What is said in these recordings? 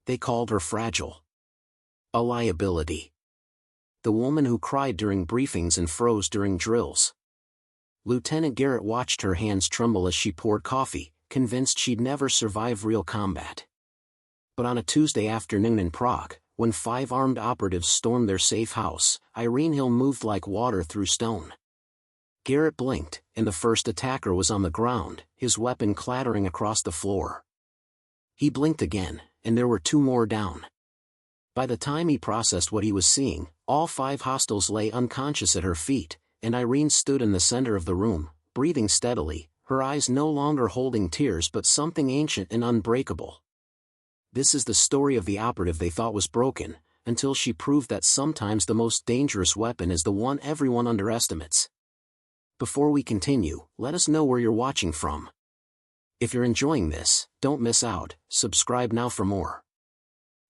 They called her fragile. A liability. The woman who cried during briefings and froze during drills. Lieutenant Garrett watched her hands tremble as she poured coffee, convinced she'd never survive real combat. But on a Tuesday afternoon in Prague, when 5 armed operatives stormed their safe house, Irene Hill moved like water through stone. Garrett blinked, and the first attacker was on the ground, his weapon clattering across the floor. He blinked again, and there were 2 more down. By the time he processed what he was seeing, all 5 hostiles lay unconscious at her feet, and Irene stood in the center of the room, breathing steadily, her eyes no longer holding tears but something ancient and unbreakable. This is the story of the operative they thought was broken, until she proved that sometimes the most dangerous weapon is the one everyone underestimates. Before we continue, let us know where you're watching from. If you're enjoying this, don't miss out, subscribe now for more.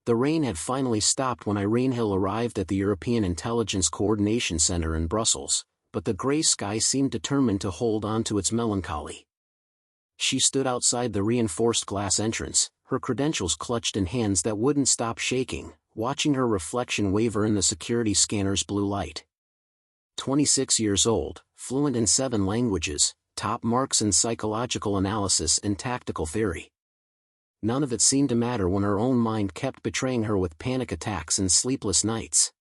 The rain had finally stopped when Irene Hill arrived at the European Intelligence Coordination Center in Brussels, but the gray sky seemed determined to hold on to its melancholy. She stood outside the reinforced glass entrance, her credentials clutched in hands that wouldn't stop shaking, watching her reflection waver in the security scanner's blue light. 26 years old, fluent in 7 languages, top marks in psychological analysis and tactical theory. None of it seemed to matter when her own mind kept betraying her with panic attacks and sleepless nights.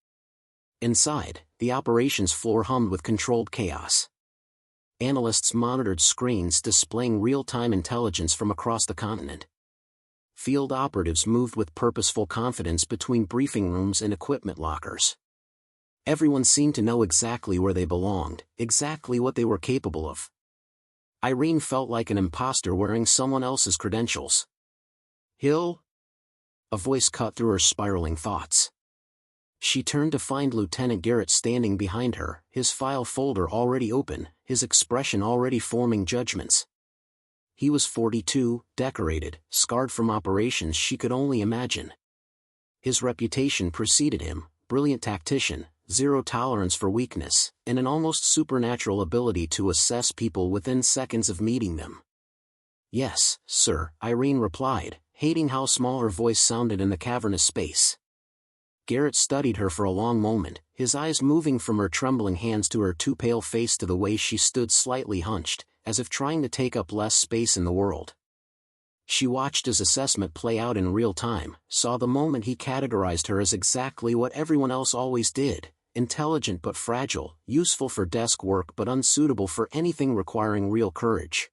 Inside, the operations floor hummed with controlled chaos. Analysts monitored screens displaying real-time intelligence from across the continent. Field operatives moved with purposeful confidence between briefing rooms and equipment lockers. Everyone seemed to know exactly where they belonged, exactly what they were capable of. Irene felt like an imposter wearing someone else's credentials. Hill? A voice cut through her spiraling thoughts. She turned to find Lieutenant Garrett standing behind her, his file folder already open, his expression already forming judgments. He was 42, decorated, scarred from operations she could only imagine. His reputation preceded him, brilliant tactician, zero tolerance for weakness, and an almost supernatural ability to assess people within seconds of meeting them. Yes, sir, Irene replied, hating how small her voice sounded in the cavernous space. Garrett studied her for a long moment, his eyes moving from her trembling hands to her too pale face to the way she stood slightly hunched, as if trying to take up less space in the world. She watched his assessment play out in real time, saw the moment he categorized her as exactly what everyone else always did, intelligent but fragile, useful for desk work but unsuitable for anything requiring real courage.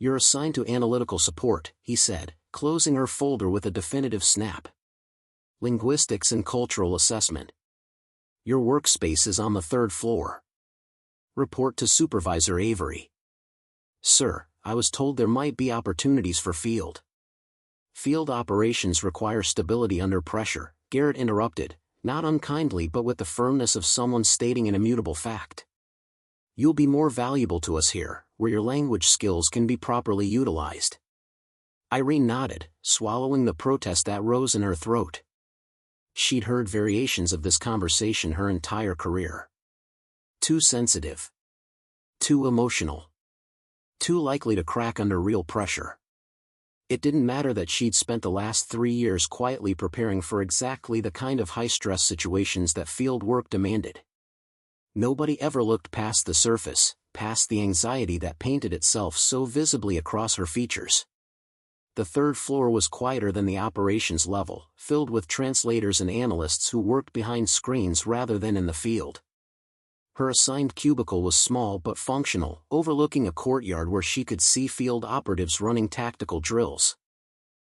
You're assigned to analytical support, he said, closing her folder with a definitive snap. Linguistics and cultural assessment. Your workspace is on the 3rd floor. Report to Supervisor Avery. Sir, I was told there might be opportunities for field. Field operations require stability under pressure, Garrett interrupted, not unkindly but with the firmness of someone stating an immutable fact. You'll be more valuable to us here, where your language skills can be properly utilized. Irene nodded, swallowing the protest that rose in her throat. She'd heard variations of this conversation her entire career. Too sensitive. Too emotional. Too likely to crack under real pressure. It didn't matter that she'd spent the last 3 years quietly preparing for exactly the kind of high-stress situations that field work demanded. Nobody ever looked past the surface, past the anxiety that painted itself so visibly across her features. The 3rd floor was quieter than the operations level, filled with translators and analysts who worked behind screens rather than in the field. Her assigned cubicle was small but functional, overlooking a courtyard where she could see field operatives running tactical drills.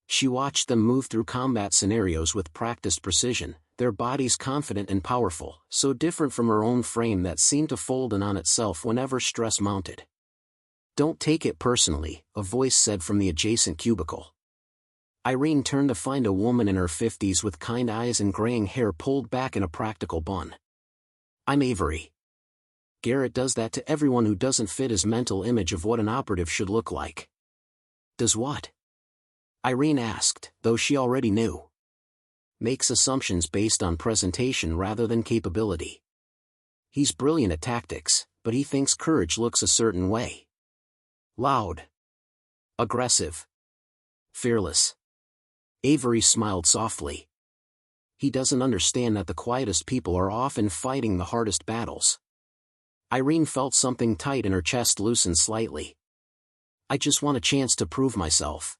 She watched them move through combat scenarios with practiced precision, their bodies confident and powerful, so different from her own frame that seemed to fold in on itself whenever stress mounted. Don't take it personally, a voice said from the adjacent cubicle. Irene turned to find a woman in her 50s with kind eyes and graying hair pulled back in a practical bun. I'm Avery. Garrett does that to everyone who doesn't fit his mental image of what an operative should look like. Does what? Irene asked, though she already knew. Makes assumptions based on presentation rather than capability. He's brilliant at tactics, but he thinks courage looks a certain way. Loud. Aggressive. Fearless. Avery smiled softly. He doesn't understand that the quietest people are often fighting the hardest battles. Irene felt something tight in her chest loosen slightly. I just want a chance to prove myself.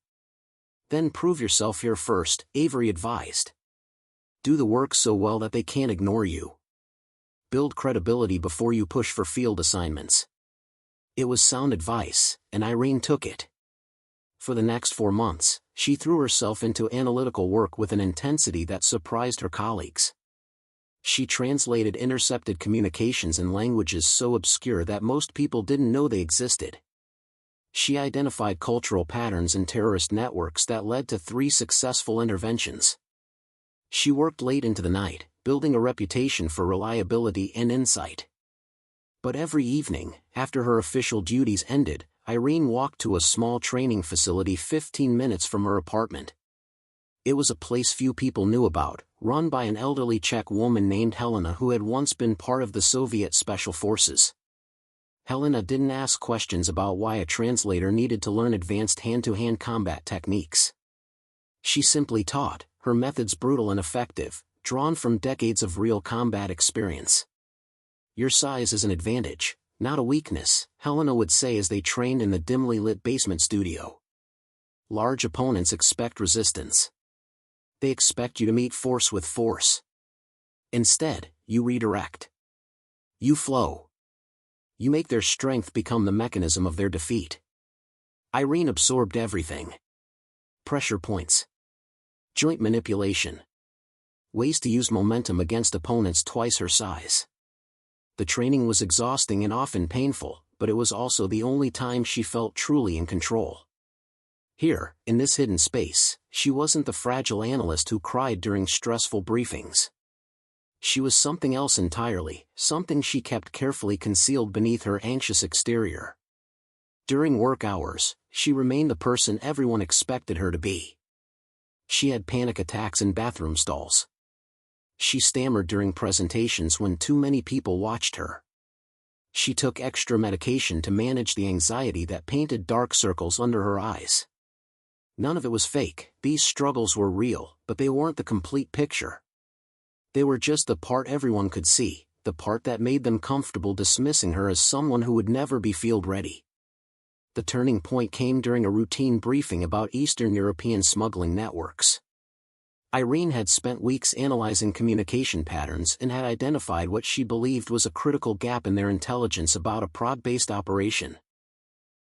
Then prove yourself here first, Avery advised. Do the work so well that they can't ignore you. Build credibility before you push for field assignments. It was sound advice, and Irene took it. For the next 4 months, she threw herself into analytical work with an intensity that surprised her colleagues. She translated intercepted communications in languages so obscure that most people didn't know they existed. She identified cultural patterns in terrorist networks that led to 3 successful interventions. She worked late into the night, building a reputation for reliability and insight. But every evening, after her official duties ended, Irene walked to a small training facility 15 minutes from her apartment. It was a place few people knew about, run by an elderly Czech woman named Helena who had once been part of the Soviet Special Forces. Helena didn't ask questions about why a translator needed to learn advanced hand-to-hand combat techniques. She simply taught, her methods brutal and effective, drawn from decades of real combat experience. Your size is an advantage, not a weakness, Helena would say as they trained in the dimly lit basement studio. Large opponents expect resistance. They expect you to meet force with force. Instead, you redirect. You flow. You make their strength become the mechanism of their defeat. Irene absorbed everything. Pressure points. Joint manipulation. Ways to use momentum against opponents twice her size. The training was exhausting and often painful, but it was also the only time she felt truly in control. Here, in this hidden space, she wasn't the fragile analyst who cried during stressful briefings. She was something else entirely, something she kept carefully concealed beneath her anxious exterior. During work hours, she remained the person everyone expected her to be. She had panic attacks in bathroom stalls. She stammered during presentations when too many people watched her. She took extra medication to manage the anxiety that painted dark circles under her eyes. None of it was fake, these struggles were real, but they weren't the complete picture. They were just the part everyone could see, the part that made them comfortable dismissing her as someone who would never be field ready. The turning point came during a routine briefing about Eastern European smuggling networks. Irene had spent weeks analyzing communication patterns and had identified what she believed was a critical gap in their intelligence about a Prague-based operation.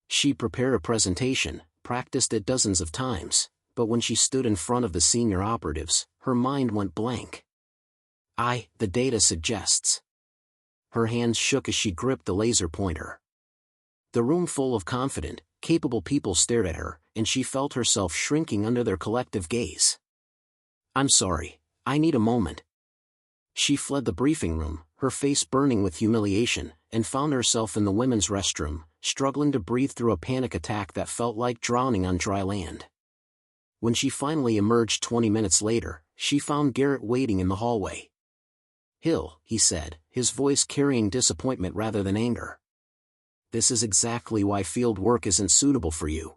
She prepared a presentation, practiced it dozens of times, but when she stood in front of the senior operatives, her mind went blank. The data suggests. Her hands shook as she gripped the laser pointer. The room full of confident, capable people stared at her, and she felt herself shrinking under their collective gaze. I'm sorry, I need a moment. She fled the briefing room, her face burning with humiliation, and found herself in the women's restroom, struggling to breathe through a panic attack that felt like drowning on dry land. When she finally emerged 20 minutes later, she found Garrett waiting in the hallway. Hill, he said, his voice carrying disappointment rather than anger. This is exactly why field work isn't suitable for you.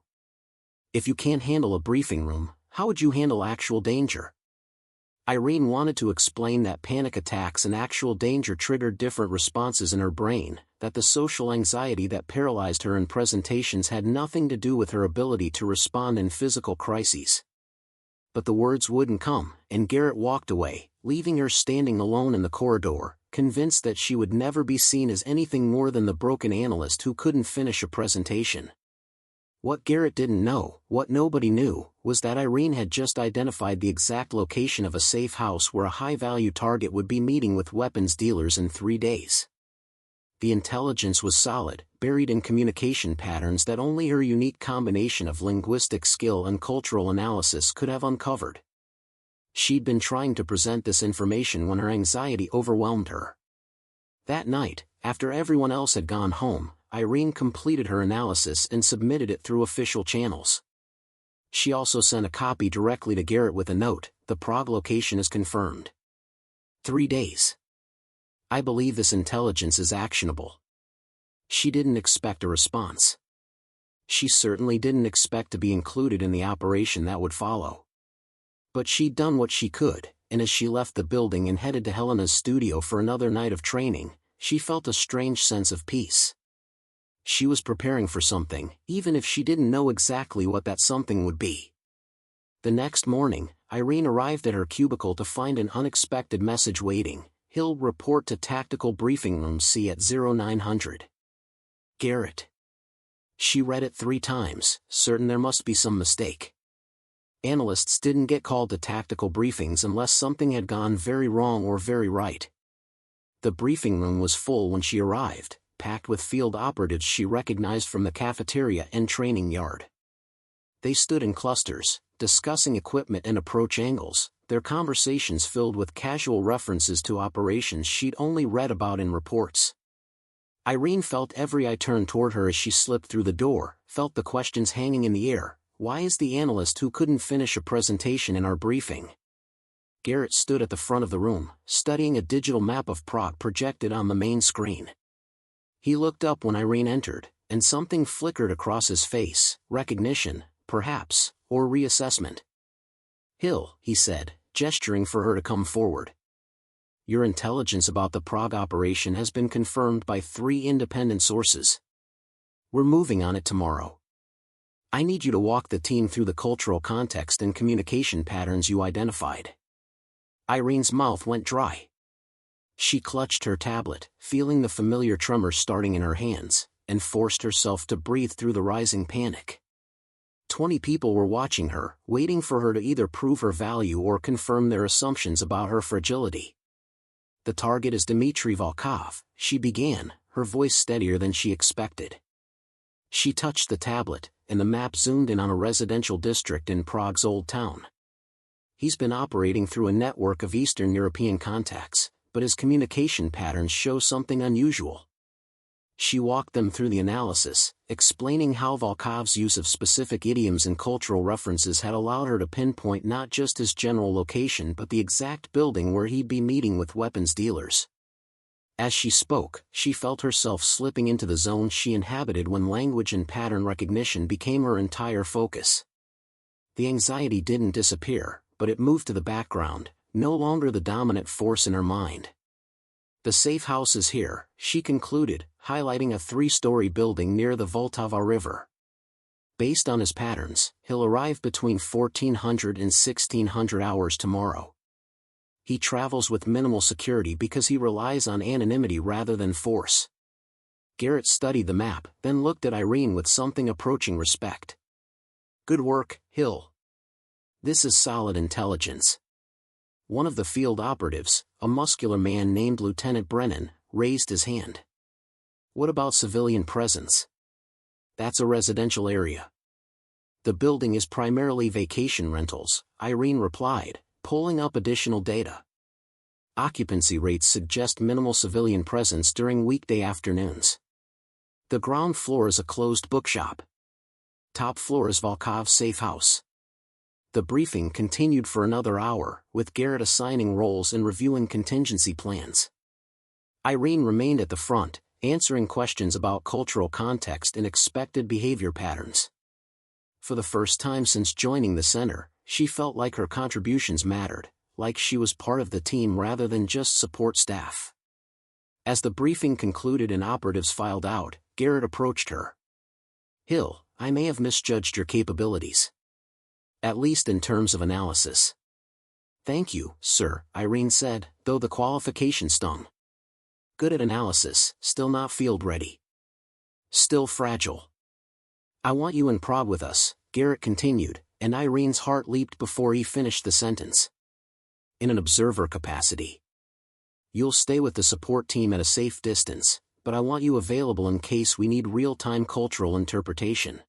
If you can't handle a briefing room, how would you handle actual danger? Irene wanted to explain that panic attacks and actual danger triggered different responses in her brain, that the social anxiety that paralyzed her in presentations had nothing to do with her ability to respond in physical crises. But the words wouldn't come, and Garrett walked away, leaving her standing alone in the corridor, convinced that she would never be seen as anything more than the broken analyst who couldn't finish a presentation. What Garrett didn't know, what nobody knew, was that Irene had just identified the exact location of a safe house where a high-value target would be meeting with weapons dealers in 3 days. The intelligence was solid, buried in communication patterns that only her unique combination of linguistic skill and cultural analysis could have uncovered. She'd been trying to present this information when her anxiety overwhelmed her. That night, after everyone else had gone home, Irene completed her analysis and submitted it through official channels. She also sent a copy directly to Garrett with a note, "The Prague location is confirmed. 3 days. I believe this intelligence is actionable." She didn't expect a response. She certainly didn't expect to be included in the operation that would follow. But she'd done what she could, and as she left the building and headed to Helena's studio for another night of training, she felt a strange sense of peace. She was preparing for something, even if she didn't know exactly what that something would be. The next morning, Irene arrived at her cubicle to find an unexpected message waiting. Hill, report to Tactical Briefing Room C at 0900. Garrett. She read it 3 times, certain there must be some mistake. Analysts didn't get called to tactical briefings unless something had gone very wrong or very right. The briefing room was full when she arrived, packed with field operatives she recognized from the cafeteria and training yard. They stood in clusters, discussing equipment and approach angles, their conversations filled with casual references to operations she'd only read about in reports. Irene felt every eye turn toward her as she slipped through the door, felt the questions hanging in the air. Why is the analyst who couldn't finish a presentation in our briefing? Garrett stood at the front of the room, studying a digital map of Prague projected on the main screen. He looked up when Irene entered, and something flickered across his face, recognition, perhaps, or reassessment. Hill, he said, gesturing for her to come forward. Your intelligence about the Prague operation has been confirmed by 3 independent sources. We're moving on it tomorrow. I need you to walk the team through the cultural context and communication patterns you identified. Irene's mouth went dry. She clutched her tablet, feeling the familiar tremor starting in her hands, and forced herself to breathe through the rising panic. 20 people were watching her, waiting for her to either prove her value or confirm their assumptions about her fragility. The target is Dmitry Volkov, she began, her voice steadier than she expected. She touched the tablet, and the map zoomed in on a residential district in Prague's Old Town. He's been operating through a network of Eastern European contacts, but his communication patterns show something unusual. She walked them through the analysis, explaining how Volkov's use of specific idioms and cultural references had allowed her to pinpoint not just his general location but the exact building where he'd be meeting with weapons dealers. As she spoke, she felt herself slipping into the zone she inhabited when language and pattern recognition became her entire focus. The anxiety didn't disappear, but it moved to the background, no longer the dominant force in her mind. The safe house is here, she concluded, highlighting a 3-story building near the Vltava River. Based on his patterns, he'll arrive between 1400 and 1600 hours tomorrow. He travels with minimal security because he relies on anonymity rather than force. Garrett studied the map, then looked at Irene with something approaching respect. Good work, Hill. This is solid intelligence. One of the field operatives, a muscular man named Lieutenant Brennan, raised his hand. What about civilian presence? That's a residential area. The building is primarily vacation rentals, Irene replied, pulling up additional data. Occupancy rates suggest minimal civilian presence during weekday afternoons. The ground floor is a closed bookshop. Top floor is Volkov's safe house. The briefing continued for another hour, with Garrett assigning roles and reviewing contingency plans. Irene remained at the front, answering questions about cultural context and expected behavior patterns. For the first time since joining the center, she felt like her contributions mattered, like she was part of the team rather than just support staff. As the briefing concluded and operatives filed out, Garrett approached her. Hill, I may have misjudged your capabilities. At least in terms of analysis. Thank you, sir, Irene said, though the qualification stung. Good at analysis, still not field ready. Still fragile. I want you in Prague with us, Garrett continued, and Irene's heart leaped before he finished the sentence. In an observer capacity. You'll stay with the support team at a safe distance, but I want you available in case we need real-time cultural interpretation.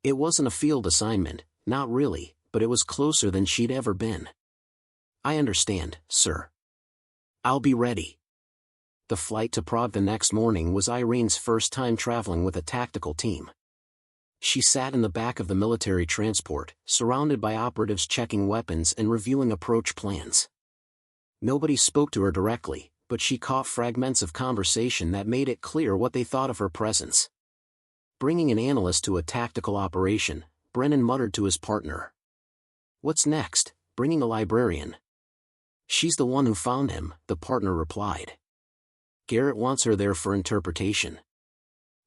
It wasn't a field assignment, not really, but it was closer than she'd ever been. I understand, sir. I'll be ready. The flight to Prague the next morning was Irene's first time traveling with a tactical team. She sat in the back of the military transport, surrounded by operatives checking weapons and reviewing approach plans. Nobody spoke to her directly, but she caught fragments of conversation that made it clear what they thought of her presence. Bringing an analyst to a tactical operation, Brennan muttered to his partner. What's next, bringing a librarian. She's the one who found him, the partner replied. Garrett wants her there for interpretation.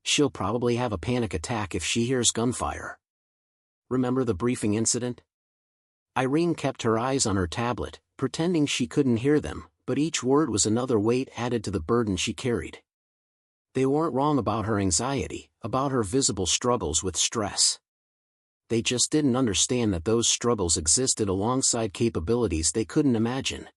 She'll probably have a panic attack if she hears gunfire. Remember the briefing incident? Irene kept her eyes on her tablet, pretending she couldn't hear them, but each word was another weight added to the burden she carried. They weren't wrong about her anxiety, about her visible struggles with stress. They just didn't understand that those struggles existed alongside capabilities they couldn't imagine.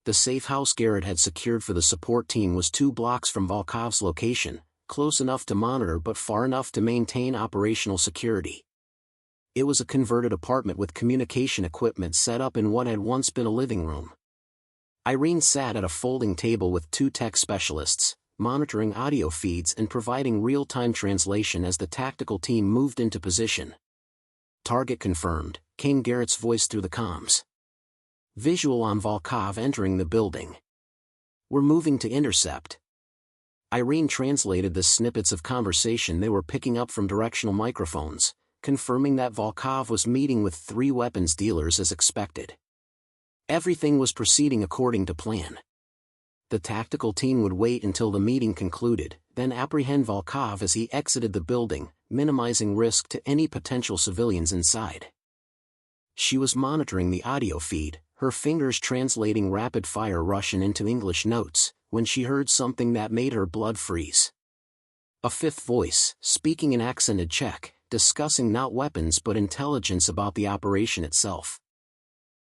The safe house Garrett had secured for the support team was 2 blocks from Volkov's location, close enough to monitor but far enough to maintain operational security. It was a converted apartment with communication equipment set up in what had once been a living room. Irene sat at a folding table with 2 tech specialists, monitoring audio feeds and providing real-time translation as the tactical team moved into position. Target confirmed, came Garrett's voice through the comms. Visual on Volkov entering the building. We're moving to intercept. Irene translated the snippets of conversation they were picking up from directional microphones, confirming that Volkov was meeting with 3 weapons dealers as expected. Everything was proceeding according to plan. The tactical team would wait until the meeting concluded, then apprehend Volkov as he exited the building, minimizing risk to any potential civilians inside. She was monitoring the audio feed, her fingers translating rapid-fire Russian into English notes, when she heard something that made her blood freeze. A 5th voice, speaking in accented Czech, discussing not weapons but intelligence about the operation itself.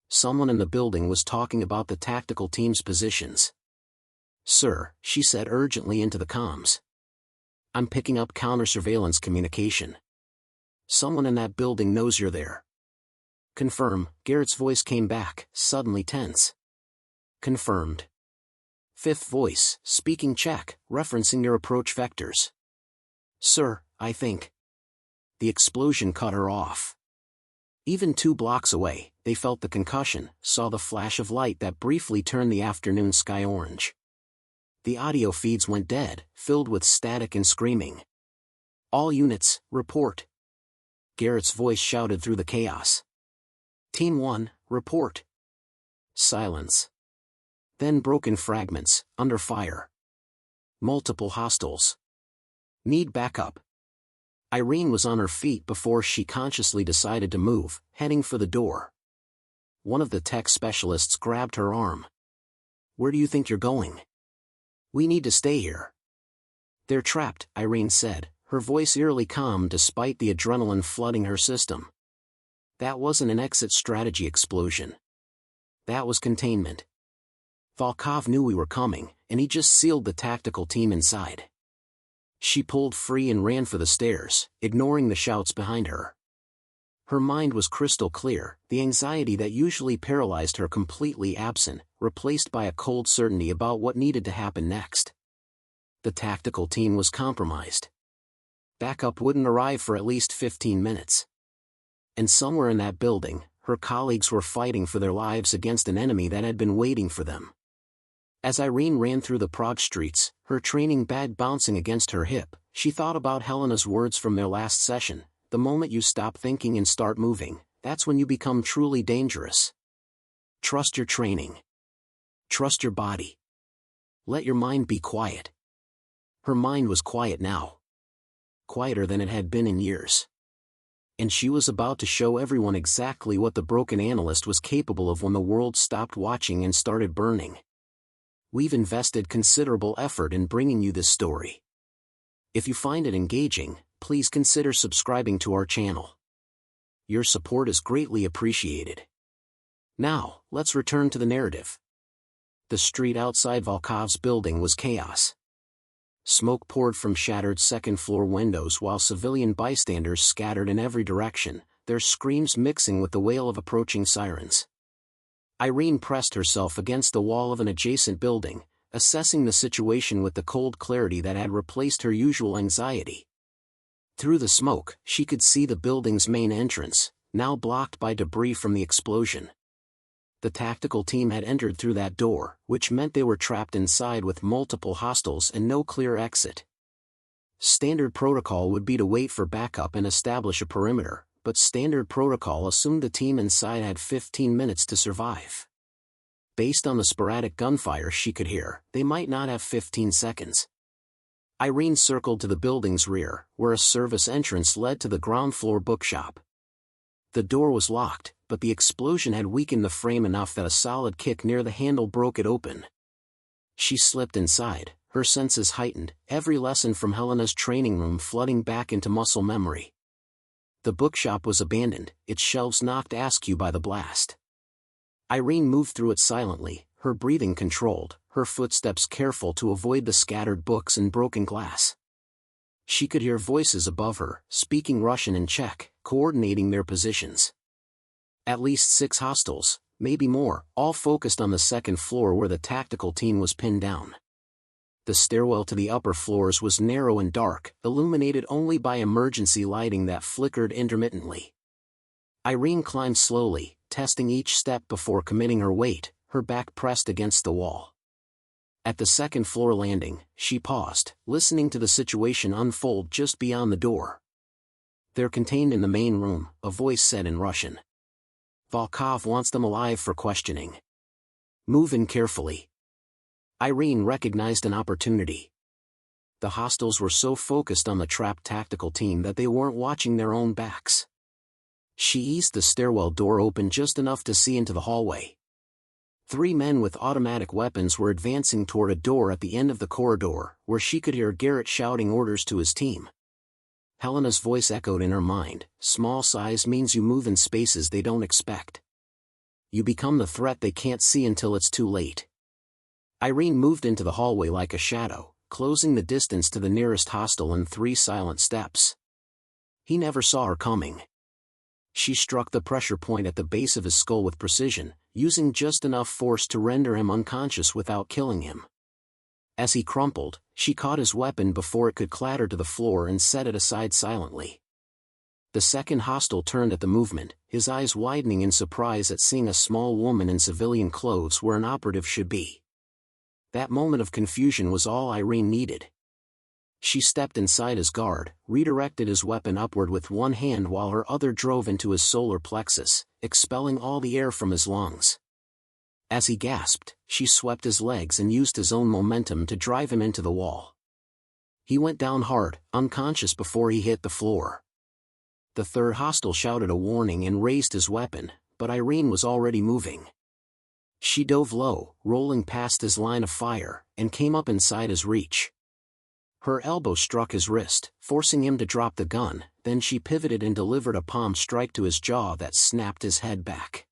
Someone in the building was talking about the tactical team's positions. Sir, she said urgently into the comms. I'm picking up counter-surveillance communication. Someone in that building knows you're there. Confirm, Garrett's voice came back, suddenly tense. Confirmed. 5th voice, speaking Czech, referencing your approach vectors. Sir, I think. The explosion cut her off. Even 2 blocks away, they felt the concussion, saw the flash of light that briefly turned the afternoon sky orange. The audio feeds went dead, filled with static and screaming. All units, report. Garrett's voice shouted through the chaos. Team 1, report. Silence. Then broken fragments, under fire. Multiple hostiles. Need backup. Irene was on her feet before she consciously decided to move, heading for the door. One of the tech specialists grabbed her arm. Where do you think you're going? We need to stay here. They're trapped, Irene said, her voice eerily calm despite the adrenaline flooding her system. That wasn't an exit strategy explosion. That was containment. Volkov knew we were coming, and he just sealed the tactical team inside. She pulled free and ran for the stairs, ignoring the shouts behind her. Her mind was crystal clear, the anxiety that usually paralyzed her completely absent, replaced by a cold certainty about what needed to happen next. The tactical team was compromised. Backup wouldn't arrive for at least 15 minutes. And somewhere in that building, her colleagues were fighting for their lives against an enemy that had been waiting for them. As Irene ran through the Prague streets, her training bag bouncing against her hip, she thought about Helena's words from their last session. The moment you stop thinking and start moving, that's when you become truly dangerous. Trust your training. Trust your body. Let your mind be quiet. Her mind was quiet now. Quieter than it had been in years. And she was about to show everyone exactly what the broken analyst was capable of when the world stopped watching and started burning. We've invested considerable effort in bringing you this story. If you find it engaging, please consider subscribing to our channel. Your support is greatly appreciated. Now, let's return to the narrative. The street outside Volkov's building was chaos. Smoke poured from shattered second-floor windows while civilian bystanders scattered in every direction, their screams mixing with the wail of approaching sirens. Irene pressed herself against the wall of an adjacent building, assessing the situation with the cold clarity that had replaced her usual anxiety. Through the smoke, she could see the building's main entrance, now blocked by debris from the explosion. The tactical team had entered through that door, which meant they were trapped inside with multiple hostiles and no clear exit. Standard protocol would be to wait for backup and establish a perimeter, but standard protocol assumed the team inside had 15 minutes to survive. Based on the sporadic gunfire she could hear, they might not have 15 seconds. Irene circled to the building's rear, where a service entrance led to the ground floor bookshop. The door was locked, but the explosion had weakened the frame enough that a solid kick near the handle broke it open. She slipped inside, her senses heightened, every lesson from Helena's training room flooding back into muscle memory. The bookshop was abandoned, its shelves knocked askew by the blast. Irene moved through it silently, her breathing controlled, her footsteps careful to avoid the scattered books and broken glass. She could hear voices above her, speaking Russian and Czech, coordinating their positions. At least 6 hostiles, maybe more, all focused on the second floor where the tactical team was pinned down. The stairwell to the upper floors was narrow and dark, illuminated only by emergency lighting that flickered intermittently. Irene climbed slowly, testing each step before committing her weight, her back pressed against the wall. At the second floor landing, she paused, listening to the situation unfold just beyond the door. "They're contained in the main room," a voice said in Russian. "Volkov wants them alive for questioning. Move in carefully." Irene recognized an opportunity. The hostiles were so focused on the trapped tactical team that they weren't watching their own backs. She eased the stairwell door open just enough to see into the hallway. 3 men with automatic weapons were advancing toward a door at the end of the corridor, where she could hear Garrett shouting orders to his team. Helena's voice echoed in her mind, "Small size means you move in spaces they don't expect. You become the threat they can't see until it's too late." Irene moved into the hallway like a shadow, closing the distance to the nearest hostile in 3 silent steps. He never saw her coming. She struck the pressure point at the base of his skull with precision, using just enough force to render him unconscious without killing him. As he crumpled, she caught his weapon before it could clatter to the floor and set it aside silently. The second hostile turned at the movement, his eyes widening in surprise at seeing a small woman in civilian clothes where an operative should be. That moment of confusion was all Irene needed. She stepped inside his guard, redirected his weapon upward with one hand while her other drove into his solar plexus, expelling all the air from his lungs. As he gasped, she swept his legs and used his own momentum to drive him into the wall. He went down hard, unconscious before he hit the floor. The third hostile shouted a warning and raised his weapon, but Irene was already moving. She dove low, rolling past his line of fire, and came up inside his reach. Her elbow struck his wrist, forcing him to drop the gun, then she pivoted and delivered a palm strike to his jaw that snapped his head back.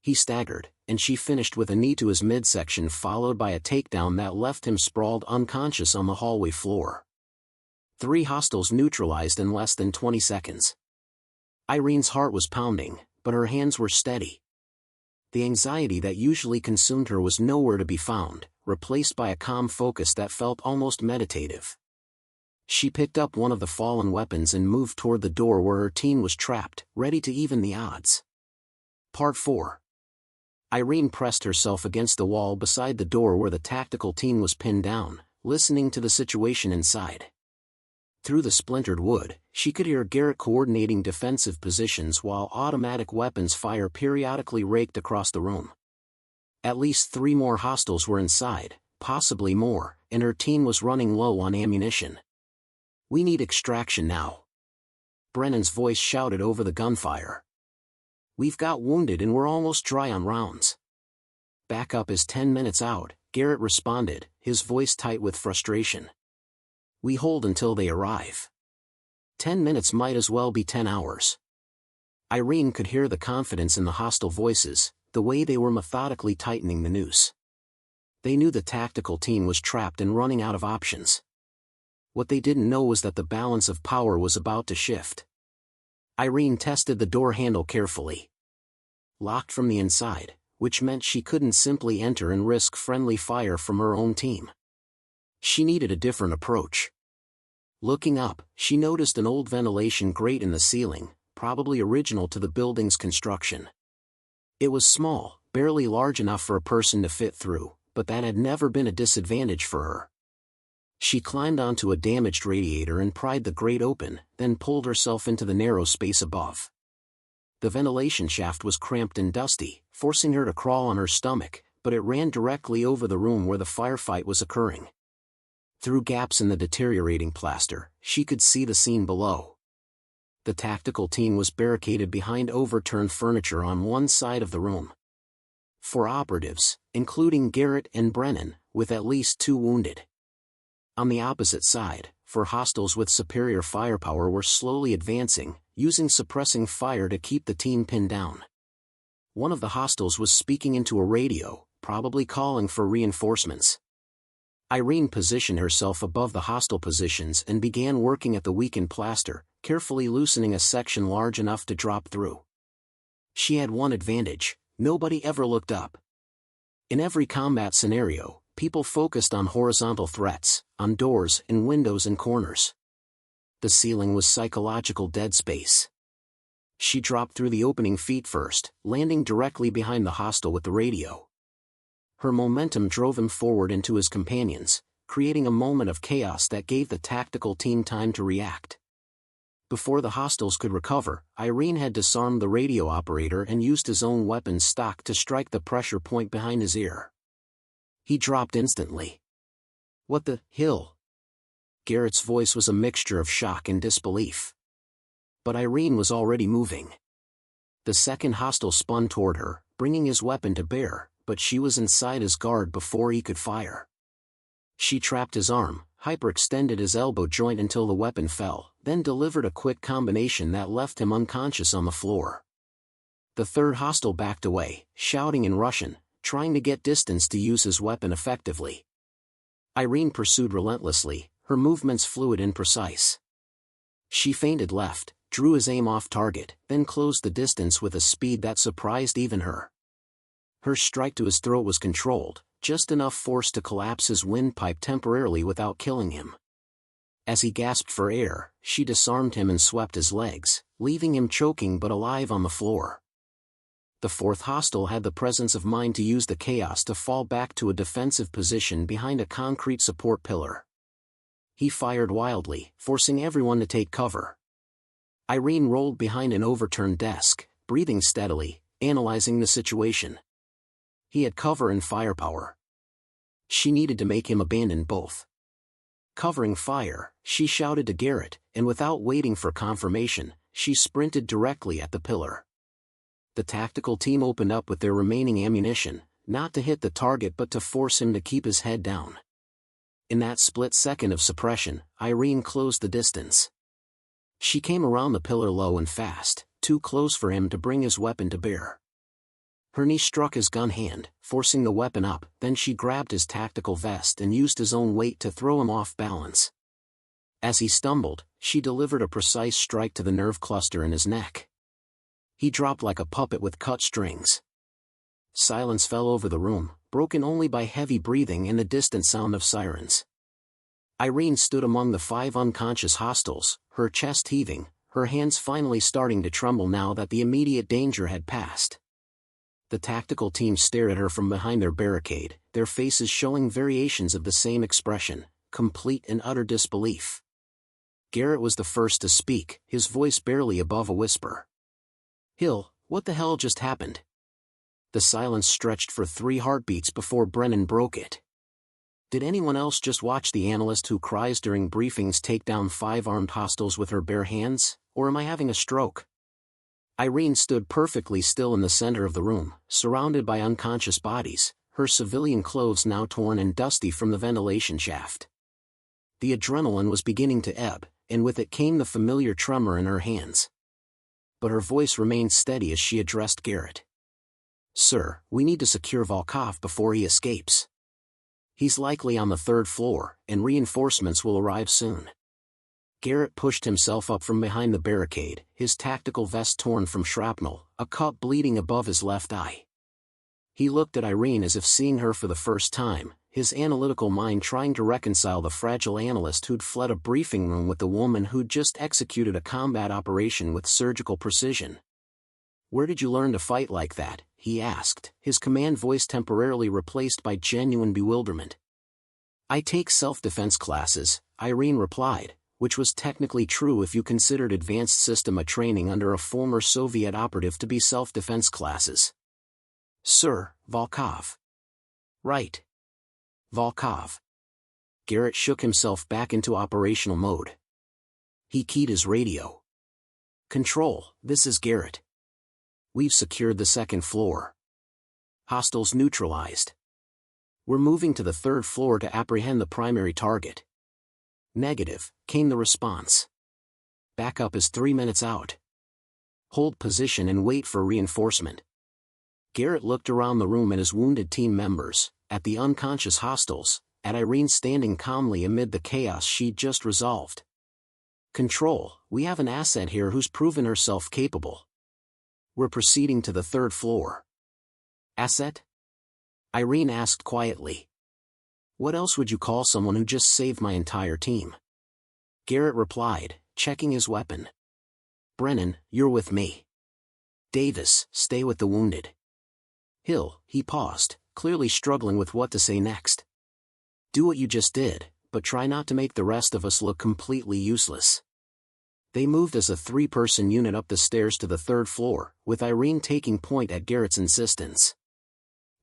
He staggered, and she finished with a knee to his midsection followed by a takedown that left him sprawled unconscious on the hallway floor. 3 hostiles neutralized in less than 20 seconds. Irene's heart was pounding, but her hands were steady. The anxiety that usually consumed her was nowhere to be found, replaced by a calm focus that felt almost meditative. She picked up one of the fallen weapons and moved toward the door where her team was trapped, ready to even the odds. Part 4. Irene pressed herself against the wall beside the door where the tactical team was pinned down, listening to the situation inside. Through the splintered wood, she could hear Garrett coordinating defensive positions while automatic weapons fire periodically raked across the room. At least 3 more hostiles were inside, possibly more, and her team was running low on ammunition. "We need extraction now." Brennan's voice shouted over the gunfire. "We've got wounded and we're almost dry on rounds." "Backup is 10 minutes out," Garrett responded, his voice tight with frustration. "We hold until they arrive. 10 minutes might as well be 10 hours. Irene could hear the confidence in the hostile voices, the way they were methodically tightening the noose. They knew the tactical team was trapped and running out of options. What they didn't know was that the balance of power was about to shift. Irene tested the door handle carefully. Locked from the inside, which meant she couldn't simply enter and risk friendly fire from her own team. She needed a different approach. Looking up, she noticed an old ventilation grate in the ceiling, probably original to the building's construction. It was small, barely large enough for a person to fit through, but that had never been a disadvantage for her. She climbed onto a damaged radiator and pried the grate open, then pulled herself into the narrow space above. The ventilation shaft was cramped and dusty, forcing her to crawl on her stomach, but it ran directly over the room where the firefight was occurring. Through gaps in the deteriorating plaster, she could see the scene below. The tactical team was barricaded behind overturned furniture on one side of the room. 4 operatives, including Garrett and Brennan, with at least 2 wounded. On the opposite side, 4 hostiles with superior firepower were slowly advancing, using suppressing fire to keep the team pinned down. One of the hostiles was speaking into a radio, probably calling for reinforcements. Irene positioned herself above the hostile positions and began working at the weakened plaster, carefully loosening a section large enough to drop through. She had one advantage: nobody ever looked up. In every combat scenario, people focused on horizontal threats, on doors and windows and corners. The ceiling was psychological dead space. She dropped through the opening feet first, landing directly behind the hostile with the radio. Her momentum drove him forward into his companions, creating a moment of chaos that gave the tactical team time to react. Before the hostiles could recover, Irene had disarmed the radio operator and used his own weapon stock to strike the pressure point behind his ear. He dropped instantly. "What the hell?" Garrett's voice was a mixture of shock and disbelief. But Irene was already moving. The second hostile spun toward her, bringing his weapon to bear, but she was inside his guard before he could fire. She trapped his arm, hyperextended his elbow joint until the weapon fell, then delivered a quick combination that left him unconscious on the floor. The third hostile backed away, shouting in Russian, trying to get distance to use his weapon effectively. Irene pursued relentlessly, her movements fluid and precise. She feinted left, drew his aim off target, then closed the distance with a speed that surprised even her. Her strike to his throat was controlled, just enough force to collapse his windpipe temporarily without killing him. As he gasped for air, she disarmed him and swept his legs, leaving him choking but alive on the floor. The fourth hostile had the presence of mind to use the chaos to fall back to a defensive position behind a concrete support pillar. He fired wildly, forcing everyone to take cover. Irene rolled behind an overturned desk, breathing steadily, analyzing the situation. He had cover and firepower. She needed to make him abandon both. Covering fire, she shouted to Garrett, and without waiting for confirmation, she sprinted directly at the pillar. The tactical team opened up with their remaining ammunition, not to hit the target but to force him to keep his head down. In that split second of suppression, Irene closed the distance. She came around the pillar low and fast, too close for him to bring his weapon to bear. Her knee struck his gun hand, forcing the weapon up, then she grabbed his tactical vest and used his own weight to throw him off balance. As he stumbled, she delivered a precise strike to the nerve cluster in his neck. He dropped like a puppet with cut strings. Silence fell over the room, broken only by heavy breathing and the distant sound of sirens. Irene stood among the 5 unconscious hostiles, her chest heaving, her hands finally starting to tremble now that the immediate danger had passed. The tactical team stared at her from behind their barricade, their faces showing variations of the same expression, complete and utter disbelief. Garrett was the first to speak, his voice barely above a whisper. "Hill, what the hell just happened?" The silence stretched for 3 heartbeats before Brennan broke it. "Did anyone else just watch the analyst who cries during briefings take down 5 armed hostiles with her bare hands, or am I having a stroke?" Irene stood perfectly still in the center of the room, surrounded by unconscious bodies, her civilian clothes now torn and dusty from the ventilation shaft. The adrenaline was beginning to ebb, and with it came the familiar tremor in her hands. But her voice remained steady as she addressed Garrett. "Sir, we need to secure Volkov before he escapes. He's likely on the 3rd floor, and reinforcements will arrive soon." Garrett pushed himself up from behind the barricade, his tactical vest torn from shrapnel, a cut bleeding above his left eye. He looked at Irene as if seeing her for the first time, his analytical mind trying to reconcile the fragile analyst who'd fled a briefing room with the woman who'd just executed a combat operation with surgical precision. "Where did you learn to fight like that?" he asked, his command voice temporarily replaced by genuine bewilderment. I take self-defense classes, Irene replied, which was technically true if you considered advanced system training under a former Soviet operative to be self-defense classes. Sir, Volkov. Right. Volkov. Garrett shook himself back into operational mode. He keyed his radio. Control, this is Garrett. We've secured the second floor. Hostiles neutralized. We're moving to the third floor to apprehend the primary target. Negative, came the response. Backup is 3 minutes out. Hold position and wait for reinforcement. Garrett looked around the room at his wounded team members, at the unconscious hostiles, at Irene standing calmly amid the chaos she'd just resolved. Control, we have an asset here who's proven herself capable. We're proceeding to the third floor. Asset? Irene asked quietly. What else would you call someone who just saved my entire team? Garrett replied, checking his weapon. Brennan, you're with me. Davis, stay with the wounded. Hill, he paused, clearly struggling with what to say next. Do what you just did, but try not to make the rest of us look completely useless. They moved as a 3-person unit up the stairs to the third floor, with Irene taking point at Garrett's insistence.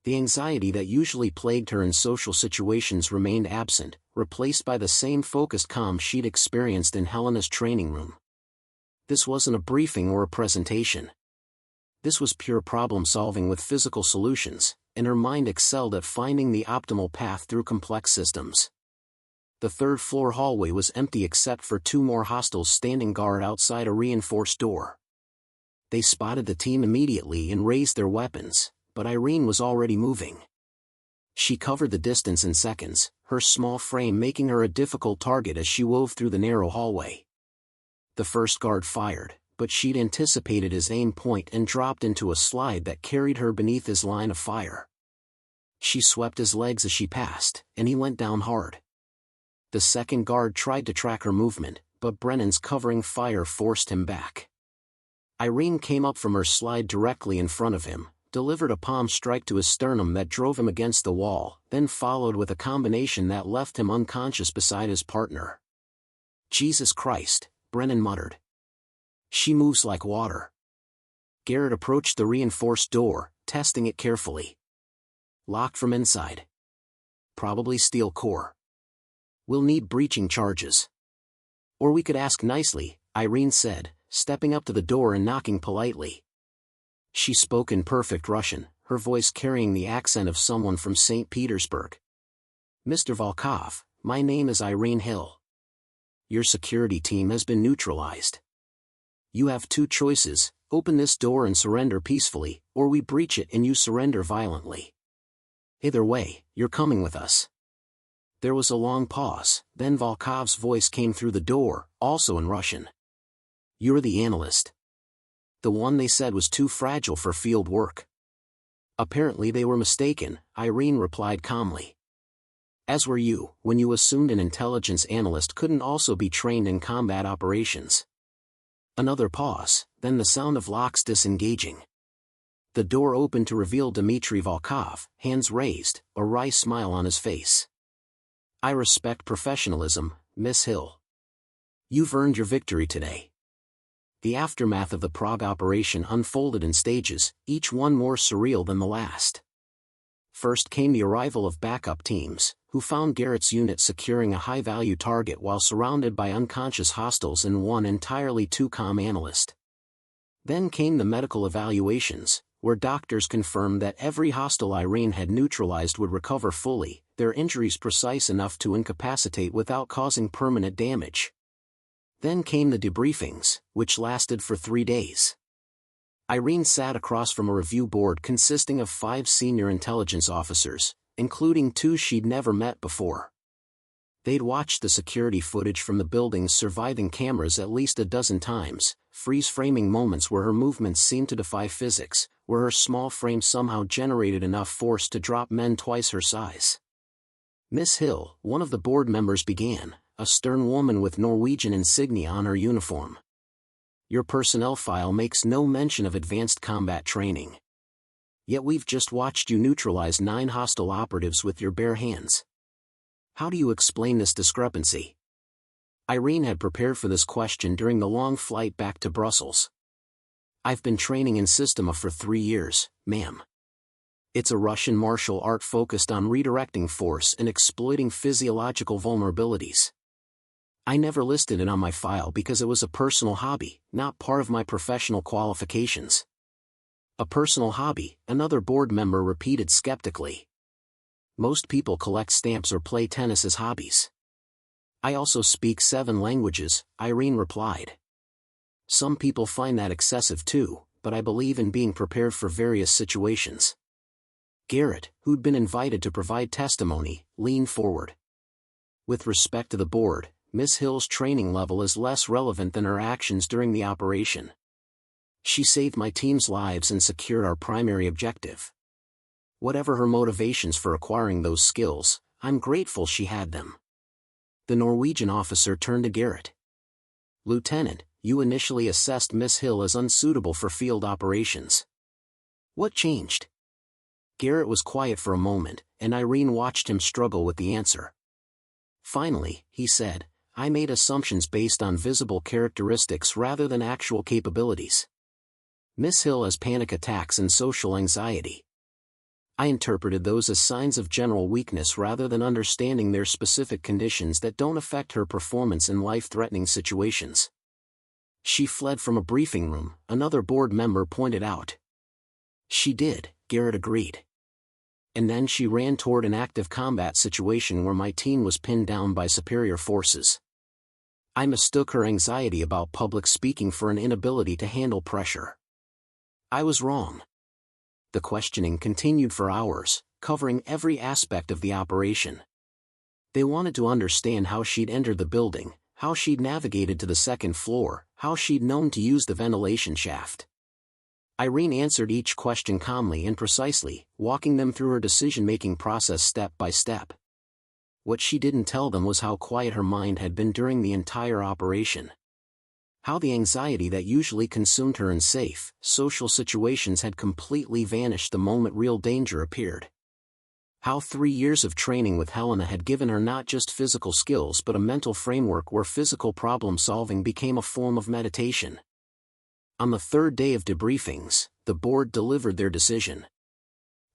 The anxiety that usually plagued her in social situations remained absent, replaced by the same focused calm she'd experienced in Helena's training room. This wasn't a briefing or a presentation. This was pure problem-solving with physical solutions, and her mind excelled at finding the optimal path through complex systems. The third-floor hallway was empty except for 2 more hostiles standing guard outside a reinforced door. They spotted the team immediately and raised their weapons, but Irene was already moving. She covered the distance in seconds, her small frame making her a difficult target as she wove through the narrow hallway. The first guard fired, but she'd anticipated his aim point and dropped into a slide that carried her beneath his line of fire. She swept his legs as she passed, and he went down hard. The second guard tried to track her movement, but Brennan's covering fire forced him back. Irene came up from her slide directly in front of him, delivered a palm strike to his sternum that drove him against the wall, then followed with a combination that left him unconscious beside his partner. Jesus Christ, Brennan muttered. She moves like water. Garrett approached the reinforced door, testing it carefully. Locked from inside. Probably steel core. We'll need breaching charges. Or we could ask nicely, Irene said, stepping up to the door and knocking politely. She spoke in perfect Russian, her voice carrying the accent of someone from St. Petersburg. Mr. Volkov, my name is Irene Hill. Your security team has been neutralized. You have 2 choices, open this door and surrender peacefully, or we breach it and you surrender violently. Either way, you're coming with us. There was a long pause, then Volkov's voice came through the door, also in Russian. You're the analyst. The one they said was too fragile for field work. Apparently they were mistaken, Irene replied calmly. As were you, when you assumed an intelligence analyst couldn't also be trained in combat operations. Another pause, then the sound of locks disengaging. The door opened to reveal Dmitry Volkov, hands raised, a wry smile on his face. I respect professionalism, Miss Hill. You've earned your victory today. The aftermath of the Prague operation unfolded in stages, each one more surreal than the last. First came the arrival of backup teams, who found Garrett's unit securing a high-value target while surrounded by unconscious hostiles and one entirely too calm analyst. Then came the medical evaluations, where doctors confirmed that every hostile Irene had neutralized would recover fully, their injuries precise enough to incapacitate without causing permanent damage. Then came the debriefings, which lasted for 3 days. Irene sat across from a review board consisting of 5 senior intelligence officers, including 2 she'd never met before. They'd watched the security footage from the building's surviving cameras at least a dozen times, freeze-framing moments where her movements seemed to defy physics, where her small frame somehow generated enough force to drop men twice her size. Miss Hill, one of the board members began, a stern woman with Norwegian insignia on her uniform. Your personnel file makes no mention of advanced combat training. Yet we've just watched you neutralize 9 hostile operatives with your bare hands. How do you explain this discrepancy? Irene had prepared for this question during the long flight back to Brussels. I've been training in Systema for 3 years, ma'am. It's a Russian martial art focused on redirecting force and exploiting physiological vulnerabilities. I never listed it on my file because it was a personal hobby, not part of my professional qualifications. A personal hobby, another board member repeated skeptically. Most people collect stamps or play tennis as hobbies. I also speak 7 languages, Irene replied. Some people find that excessive too, but I believe in being prepared for various situations. Garrett, who'd been invited to provide testimony, leaned forward. With respect to the board, Miss Hill's training level is less relevant than her actions during the operation. She saved my team's lives and secured our primary objective. Whatever her motivations for acquiring those skills, I'm grateful she had them. The Norwegian officer turned to Garrett. Lieutenant, you initially assessed Miss Hill as unsuitable for field operations. What changed? Garrett was quiet for a moment, and Irene watched him struggle with the answer. Finally, he said, I made assumptions based on visible characteristics rather than actual capabilities. Miss Hill has panic attacks and social anxiety. I interpreted those as signs of general weakness rather than understanding their specific conditions that don't affect her performance in life-threatening situations. She fled from a briefing room, another board member pointed out. She did, Garrett agreed. And then she ran toward an active combat situation where my team was pinned down by superior forces. I mistook her anxiety about public speaking for an inability to handle pressure. I was wrong. The questioning continued for hours, covering every aspect of the operation. They wanted to understand how she'd entered the building, how she'd navigated to the second floor, how she'd known to use the ventilation shaft. Irene answered each question calmly and precisely, walking them through her decision-making process step by step. What she didn't tell them was how quiet her mind had been during the entire operation. How the anxiety that usually consumed her in safe, social situations had completely vanished the moment real danger appeared. How 3 years of training with Helena had given her not just physical skills but a mental framework where physical problem-solving became a form of meditation. On the 3rd day of debriefings, the board delivered their decision.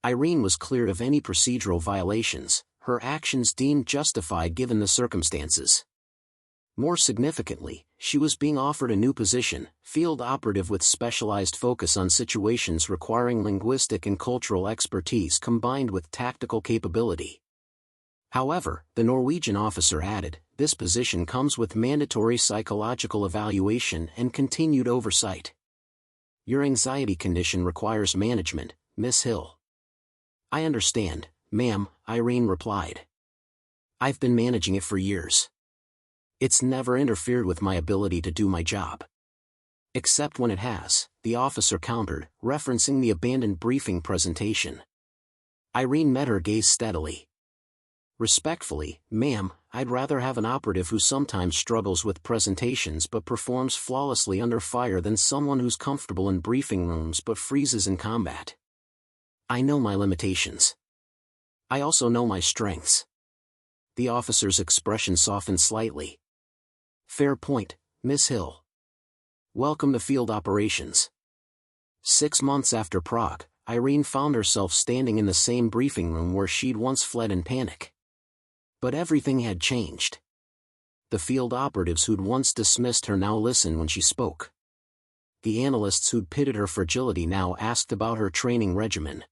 Irene was cleared of any procedural violations, her actions deemed justified given the circumstances. More significantly, she was being offered a new position, field operative with specialized focus on situations requiring linguistic and cultural expertise combined with tactical capability. However, the Norwegian officer added, this position comes with mandatory psychological evaluation and continued oversight. Your anxiety condition requires management, Miss Hill. I understand, ma'am, Irene replied. I've been managing it for years. It's never interfered with my ability to do my job. Except when it has, the officer countered, referencing the abandoned briefing presentation. Irene met her gaze steadily. Respectfully, ma'am, I'd rather have an operative who sometimes struggles with presentations but performs flawlessly under fire than someone who's comfortable in briefing rooms but freezes in combat. I know my limitations. I also know my strengths. The officer's expression softened slightly. Fair point, Miss Hill. Welcome to field operations. 6 months after Prague, Irene found herself standing in the same briefing room where she'd once fled in panic. But everything had changed. The field operatives who'd once dismissed her now listened when she spoke. The analysts who'd pitted her fragility now asked about her training regimen.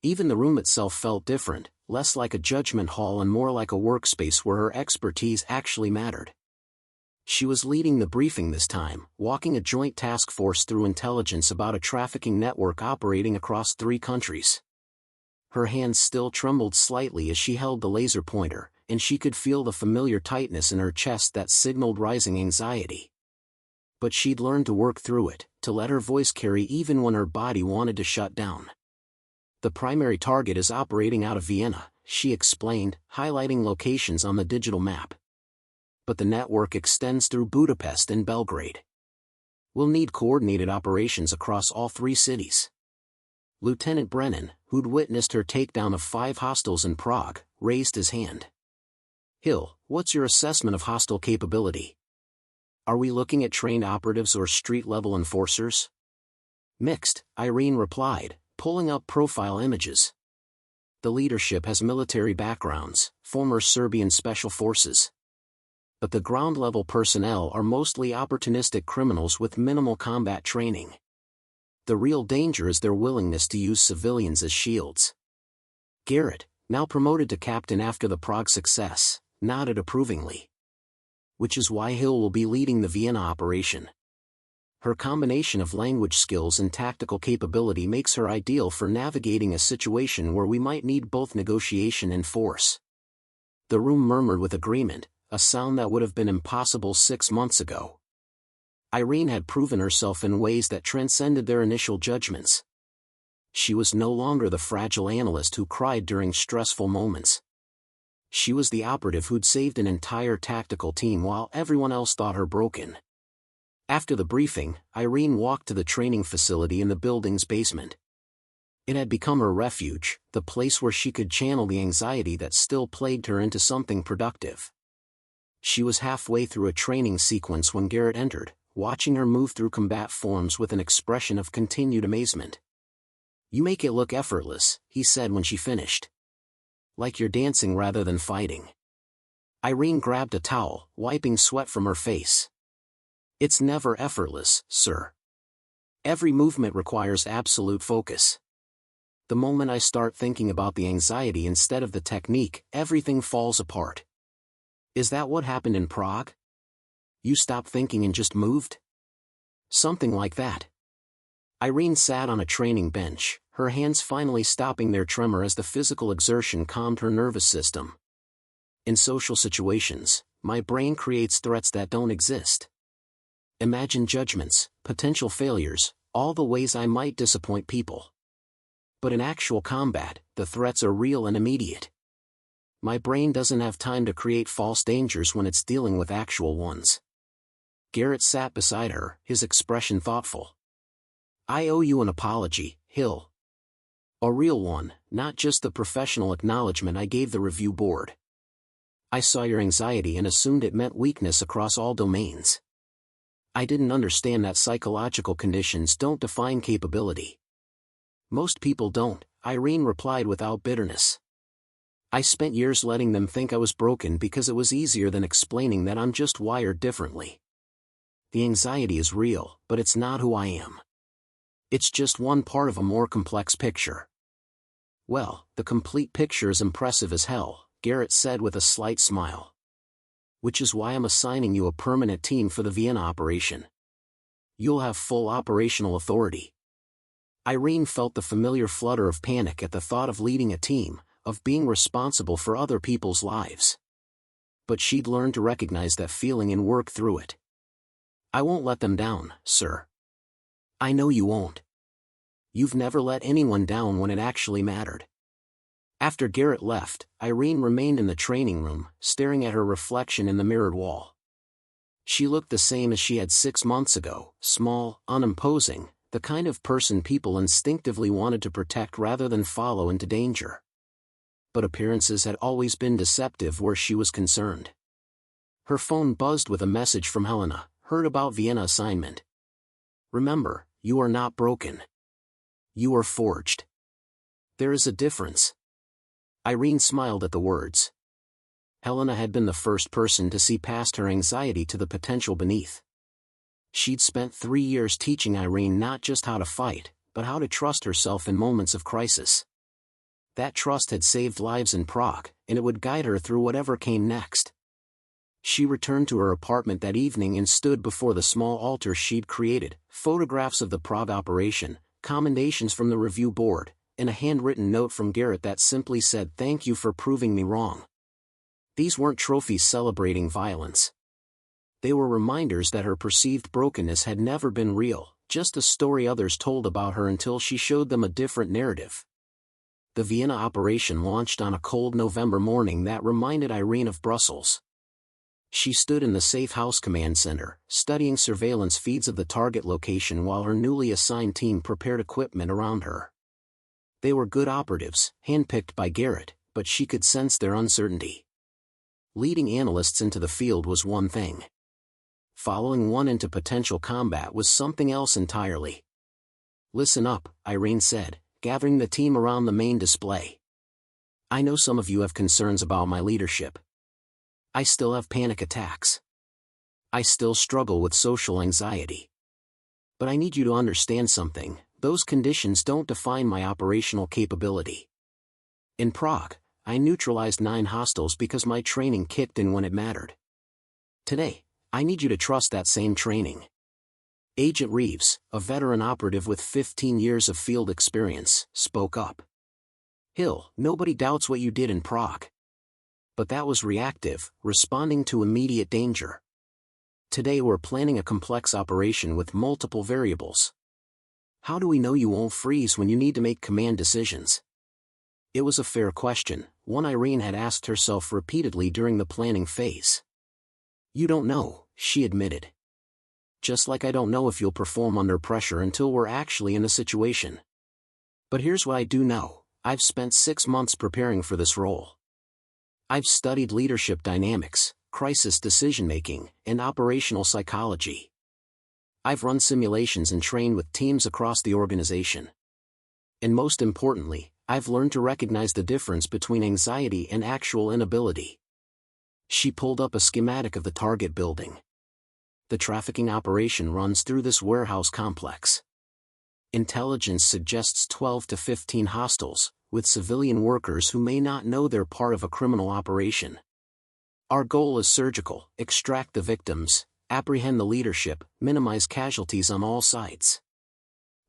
Even the room itself felt different, less like a judgment hall and more like a workspace where her expertise actually mattered. She was leading the briefing this time, walking a joint task force through intelligence about a trafficking network operating across 3 countries. Her hands still trembled slightly as she held the laser pointer, and she could feel the familiar tightness in her chest that signaled rising anxiety. But she'd learned to work through it, to let her voice carry even when her body wanted to shut down. The primary target is operating out of Vienna, she explained, highlighting locations on the digital map. But the network extends through Budapest and Belgrade. We'll need coordinated operations across all 3 cities. Lieutenant Brennan, who'd witnessed her takedown of 5 hostiles in Prague, raised his hand. Hill, what's your assessment of hostile capability? Are we looking at trained operatives or street-level enforcers? Mixed, Irene replied, pulling up profile images. The leadership has military backgrounds, former Serbian special forces. But the ground-level personnel are mostly opportunistic criminals with minimal combat training. The real danger is their willingness to use civilians as shields. Garrett, now promoted to captain after the Prague success, nodded approvingly. Which is why Hill will be leading the Vienna operation. Her combination of language skills and tactical capability makes her ideal for navigating a situation where we might need both negotiation and force. The room murmured with agreement, a sound that would have been impossible 6 months ago. Irene had proven herself in ways that transcended their initial judgments. She was no longer the fragile analyst who cried during stressful moments. She was the operative who'd saved an entire tactical team while everyone else thought her broken. After the briefing, Irene walked to the training facility in the building's basement. It had become her refuge, the place where she could channel the anxiety that still plagued her into something productive. She was halfway through a training sequence when Garrett entered, watching her move through combat forms with an expression of continued amazement. "You make it look effortless," he said when she finished. "Like you're dancing rather than fighting." Irene grabbed a towel, wiping sweat from her face. "It's never effortless, sir. Every movement requires absolute focus. The moment I start thinking about the anxiety instead of the technique, everything falls apart." "Is that what happened in Prague? You stopped thinking and just moved?" "Something like that." Irene sat on a training bench, her hands finally stopping their tremor as the physical exertion calmed her nervous system. "In social situations, my brain creates threats that don't exist. Imagine judgments, potential failures, all the ways I might disappoint people. But in actual combat, the threats are real and immediate. My brain doesn't have time to create false dangers when it's dealing with actual ones." Garrett sat beside her, his expression thoughtful. "I owe you an apology, Hill. A real one, not just the professional acknowledgement I gave the review board. I saw your anxiety and assumed it meant weakness across all domains. I didn't understand that psychological conditions don't define capability." "Most people don't," Irene replied without bitterness. "I spent years letting them think I was broken because it was easier than explaining that I'm just wired differently. The anxiety is real, but it's not who I am. It's just one part of a more complex picture." "Well, the complete picture is impressive as hell," Garrett said with a slight smile. "Which is why I'm assigning you a permanent team for the Vienna operation. You'll have full operational authority." Irene felt the familiar flutter of panic at the thought of leading a team, of being responsible for other people's lives. But she'd learned to recognize that feeling and work through it. "I won't let them down, sir." "I know you won't. You've never let anyone down when it actually mattered." After Garrett left, Irene remained in the training room, staring at her reflection in the mirrored wall. She looked the same as she had 6 months ago, small, unimposing, the kind of person people instinctively wanted to protect rather than follow into danger. But appearances had always been deceptive where she was concerned. Her phone buzzed with a message from Helena, "Heard about Vienna assignment. Remember, you are not broken. You are forged. There is a difference." Irene smiled at the words. Helena had been the first person to see past her anxiety to the potential beneath. She'd spent 3 years teaching Irene not just how to fight, but how to trust herself in moments of crisis. That trust had saved lives in Prague, and it would guide her through whatever came next. She returned to her apartment that evening and stood before the small altar she'd created, photographs of the Prague operation, commendations from the review board, and a handwritten note from Garrett that simply said, "Thank you for proving me wrong." These weren't trophies celebrating violence. They were reminders that her perceived brokenness had never been real, just a story others told about her until she showed them a different narrative. The Vienna operation launched on a cold November morning that reminded Irene of Brussels. She stood in the Safe House Command Center, studying surveillance feeds of the target location while her newly assigned team prepared equipment around her. They were good operatives, handpicked by Garrett, but she could sense their uncertainty. Leading analysts into the field was one thing. Following one into potential combat was something else entirely. "Listen up," Irene said, gathering the team around the main display. "I know some of you have concerns about my leadership. I still have panic attacks. I still struggle with social anxiety. But I need you to understand something: those conditions don't define my operational capability. In Prague, I neutralized 9 hostiles because my training kicked in when it mattered. Today, I need you to trust that same training." Agent Reeves, a veteran operative with 15 years of field experience, spoke up. "Hill, nobody doubts what you did in Prague. But that was reactive, responding to immediate danger. Today we're planning a complex operation with multiple variables. How do we know you won't freeze when you need to make command decisions?" It was a fair question, one Irene had asked herself repeatedly during the planning phase. "You don't know," she admitted. "Just like I don't know if you'll perform under pressure until we're actually in the situation. But here's what I do know: I've spent 6 months preparing for this role. I've studied leadership dynamics, crisis decision-making, and operational psychology. I've run simulations and trained with teams across the organization. And most importantly, I've learned to recognize the difference between anxiety and actual inability." She pulled up a schematic of the target building. "The trafficking operation runs through this warehouse complex. Intelligence suggests 12 to 15 hostiles, with civilian workers who may not know they're part of a criminal operation. Our goal is surgical: extract the victims, apprehend the leadership, minimize casualties on all sides."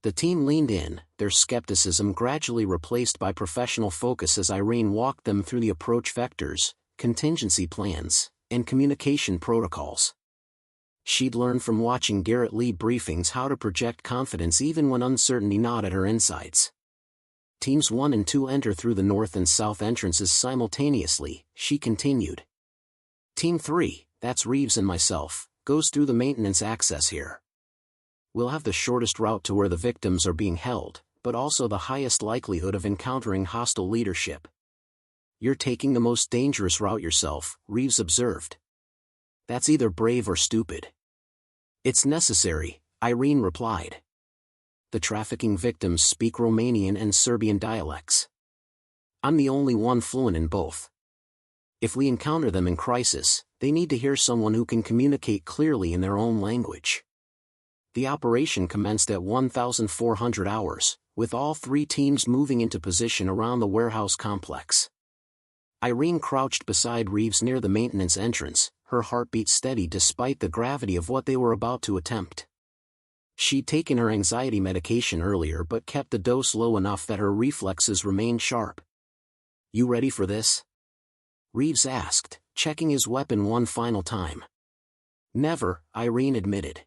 The team leaned in, their skepticism gradually replaced by professional focus as Irene walked them through the approach vectors, contingency plans, and communication protocols. She'd learned from watching Garrett lead briefings how to project confidence even when uncertainty gnawed at her insides. "Teams 1 and 2 enter through the north and south entrances simultaneously," she continued. "Team 3, that's Reeves and myself, goes through the maintenance access here. We'll have the shortest route to where the victims are being held, but also the highest likelihood of encountering hostile leadership." "You're taking the most dangerous route yourself," Reeves observed. "That's either brave or stupid." "It's necessary," Irene replied. "The trafficking victims speak Romanian and Serbian dialects. I'm the only one fluent in both. If we encounter them in crisis, they need to hear someone who can communicate clearly in their own language." The operation commenced at 1,400 hours, with all 3 teams moving into position around the warehouse complex. Irene crouched beside Reeves near the maintenance entrance, her heartbeat steady despite the gravity of what they were about to attempt. She'd taken her anxiety medication earlier but kept the dose low enough that her reflexes remained sharp. "You ready for this?" Reeves asked, checking his weapon one final time. "Never," Irene admitted.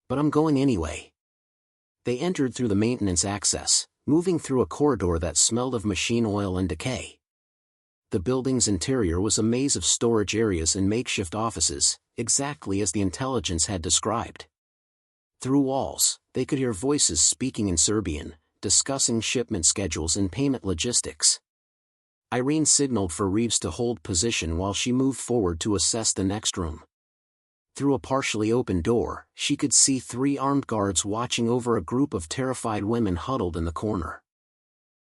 "But I'm going anyway." They entered through the maintenance access, moving through a corridor that smelled of machine oil and decay. The building's interior was a maze of storage areas and makeshift offices, exactly as the intelligence had described. Through walls, they could hear voices speaking in Serbian, discussing shipment schedules and payment logistics. Irene signaled for Reeves to hold position while she moved forward to assess the next room. Through a partially open door, she could see 3 armed guards watching over a group of terrified women huddled in the corner.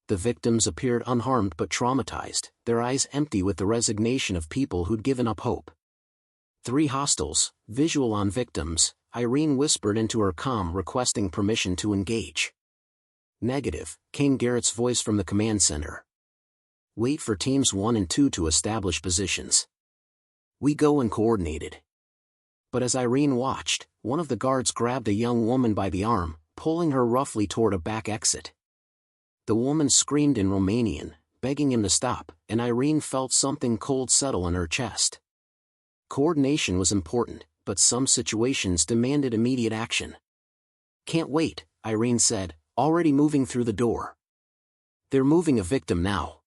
The victims appeared unharmed but traumatized, their eyes empty with the resignation of people who'd given up hope. 3 hostiles, visual on victims, Irene whispered into her comm requesting permission to engage. "Negative," came Garrett's voice from the command center. "Wait for teams 1 and 2 to establish positions." "We go and coordinated." But as Irene watched, one of the guards grabbed a young woman by the arm, pulling her roughly toward a back exit. The woman screamed in Romanian, begging him to stop, and Irene felt something cold settle in her chest. Coordination was important, but some situations demanded immediate action. "Can't wait," Irene said, already moving through the door. "They're moving a victim now."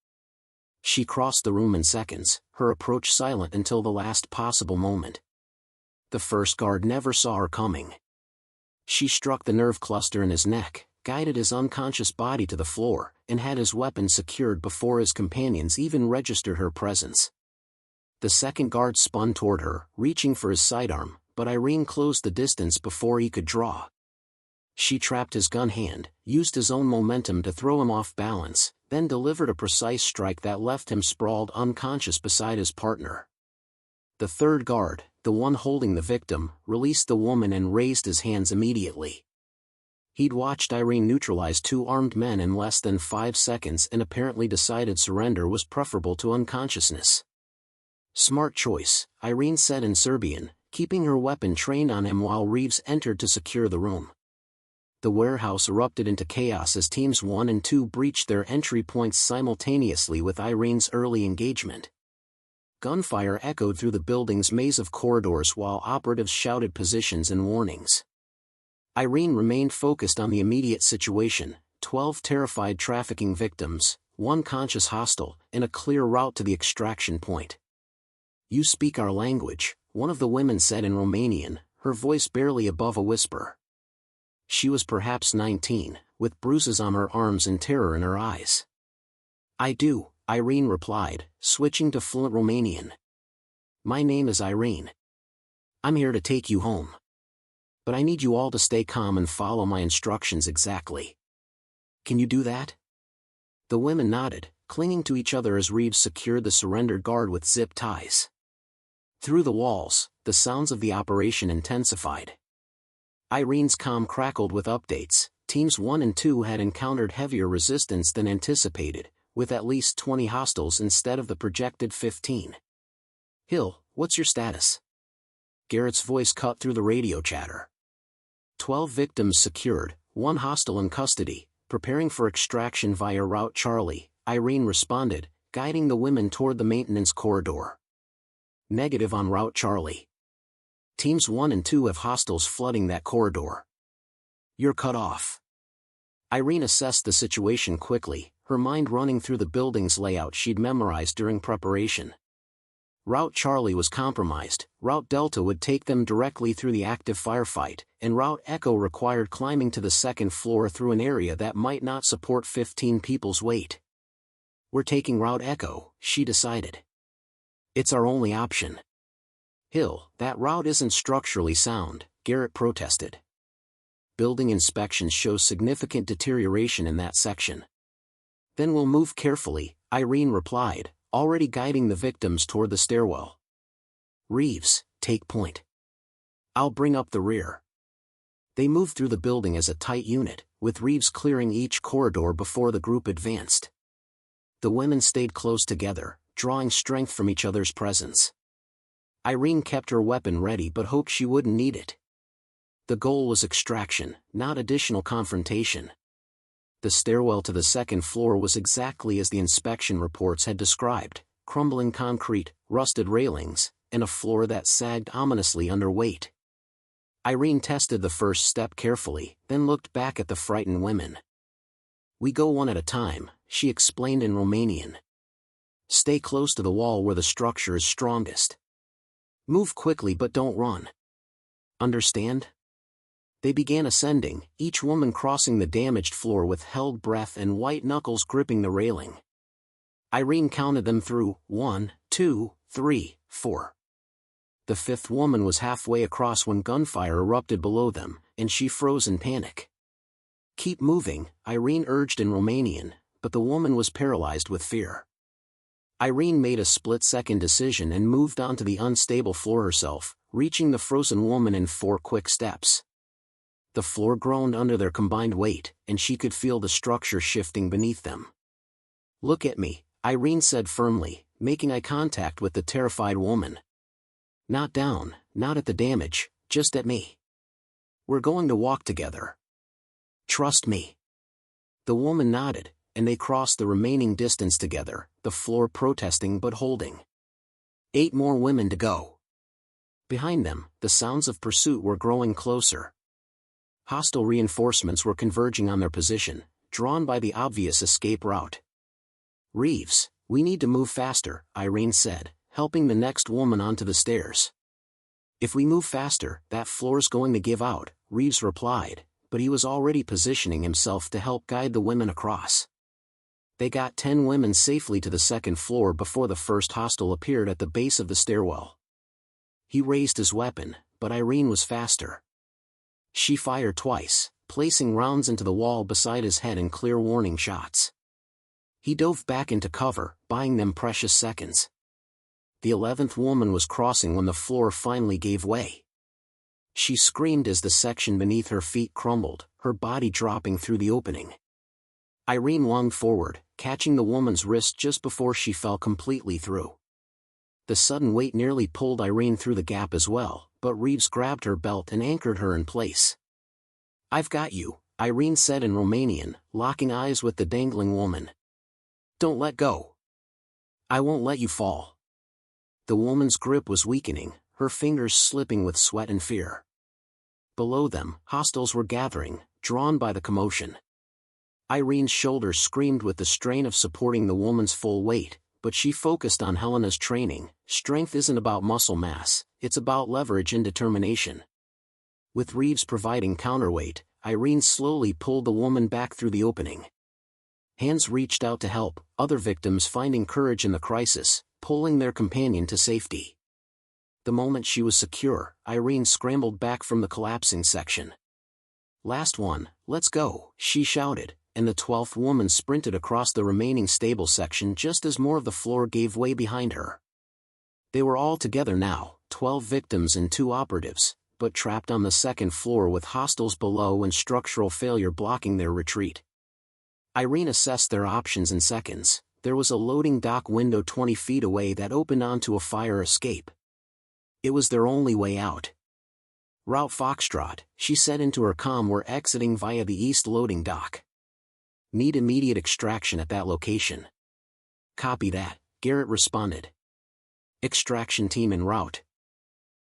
She crossed the room in seconds, her approach silent until the last possible moment. The first guard never saw her coming. She struck the nerve cluster in his neck, guided his unconscious body to the floor, and had his weapon secured before his companions even registered her presence. The second guard spun toward her, reaching for his sidearm, but Irene closed the distance before he could draw. She trapped his gun hand, used his own momentum to throw him off balance, then delivered a precise strike that left him sprawled unconscious beside his partner. The third guard, the one holding the victim, released the woman and raised his hands immediately. He'd watched Irene neutralize two armed men in less than 5 seconds and apparently decided surrender was preferable to unconsciousness. Smart choice, Irene said in Serbian, keeping her weapon trained on him while Reeves entered to secure the room. The warehouse erupted into chaos as teams 1 and 2 breached their entry points simultaneously with Irene's early engagement. Gunfire echoed through the building's maze of corridors while operatives shouted positions and warnings. Irene remained focused on the immediate situation: 12 terrified trafficking victims, 1 conscious hostile, and a clear route to the extraction point. "You speak our language," one of the women said in Romanian, her voice barely above a whisper. She was perhaps 19, with bruises on her arms and terror in her eyes. "I do," Irene replied, switching to fluent Romanian. "My name is Irene. I'm here to take you home. But I need you all to stay calm and follow my instructions exactly. Can you do that?" The women nodded, clinging to each other as Reeves secured the surrendered guard with zip ties. Through the walls, the sounds of the operation intensified. Irene's comm crackled with updates. Teams 1 and 2 had encountered heavier resistance than anticipated, with at least 20 hostiles instead of the projected 15. "Hill, what's your status?" Garrett's voice cut through the radio chatter. 12 victims secured, 1 hostile in custody, preparing for extraction via Route Charlie, Irene responded, guiding the women toward the maintenance corridor. "Negative on Route Charlie. Teams 1 and 2 have hostiles flooding that corridor. You're cut off." Irene assessed the situation quickly, her mind running through the building's layout she'd memorized during preparation. Route Charlie was compromised, Route Delta would take them directly through the active firefight, and Route Echo required climbing to the second floor through an area that might not support 15 people's weight. "We're taking Route Echo," she decided. "It's our only option." "Hill, that route isn't structurally sound," Garrett protested. "Building inspections show significant deterioration in that section." "Then we'll move carefully," Irene replied, already guiding the victims toward the stairwell. "Reeves, take point. I'll bring up the rear." They moved through the building as a tight unit, with Reeves clearing each corridor before the group advanced. The women stayed close together, drawing strength from each other's presence. Irene kept her weapon ready but hoped she wouldn't need it. The goal was extraction, not additional confrontation. The stairwell to the second floor was exactly as the inspection reports had described: crumbling concrete, rusted railings, and a floor that sagged ominously under weight. Irene tested the first step carefully, then looked back at the frightened women. "We go one at a time," she explained in Romanian. "Stay close to the wall where the structure is strongest. Move quickly but don't run. Understand?" They began ascending, each woman crossing the damaged floor with held breath and white knuckles gripping the railing. Irene counted them through: 1, 2, 3, 4. The 5th woman was halfway across when gunfire erupted below them, and she froze in panic. "Keep moving," Irene urged in Romanian, but the woman was paralyzed with fear. Irene made a split-second decision and moved onto the unstable floor herself, reaching the frozen woman in 4 quick steps. The floor groaned under their combined weight, and she could feel the structure shifting beneath them. "Look at me," Irene said firmly, making eye contact with the terrified woman. "Not down, not at the damage, just at me. We're going to walk together. Trust me." The woman nodded, and they crossed the remaining distance together, the floor protesting but holding. 8 more women to go. Behind them, the sounds of pursuit were growing closer. Hostile reinforcements were converging on their position, drawn by the obvious escape route. "Reeves, we need to move faster," Irene said, helping the next woman onto the stairs. "If we move faster, that floor's going to give out," Reeves replied, but he was already positioning himself to help guide the women across. They got 10 women safely to the second floor before the first hostile appeared at the base of the stairwell. He raised his weapon, but Irene was faster. She fired twice, placing rounds into the wall beside his head in clear warning shots. He dove back into cover, buying them precious seconds. The 11th woman was crossing when the floor finally gave way. She screamed as the section beneath her feet crumbled, her body dropping through the opening. Irene lunged forward, catching the woman's wrist just before she fell completely through. The sudden weight nearly pulled Irene through the gap as well, but Reeves grabbed her belt and anchored her in place. "I've got you," Irene said in Romanian, locking eyes with the dangling woman. "Don't let go. I won't let you fall." The woman's grip was weakening, her fingers slipping with sweat and fear. Below them, hostiles were gathering, drawn by the commotion. Irene's shoulders screamed with the strain of supporting the woman's full weight, but she focused on Helena's training. Strength isn't about muscle mass, it's about leverage and determination. With Reeves providing counterweight, Irene slowly pulled the woman back through the opening. Hands reached out to help, other victims finding courage in the crisis, pulling their companion to safety. The moment she was secure, Irene scrambled back from the collapsing section. "Last one, let's go," she shouted, and the 12th woman sprinted across the remaining stable section just as more of the floor gave way behind her. They were all together now, 12 victims and 2 operatives, but trapped on the second floor with hostiles below and structural failure blocking their retreat. Irene assessed their options in seconds. There was a loading dock window 20 feet away that opened onto a fire escape. It was their only way out. "Route Foxtrot," she said into her comm. "We're exiting via the east loading dock. Need immediate extraction at that location." "Copy that," Garrett responded. "Extraction team en route."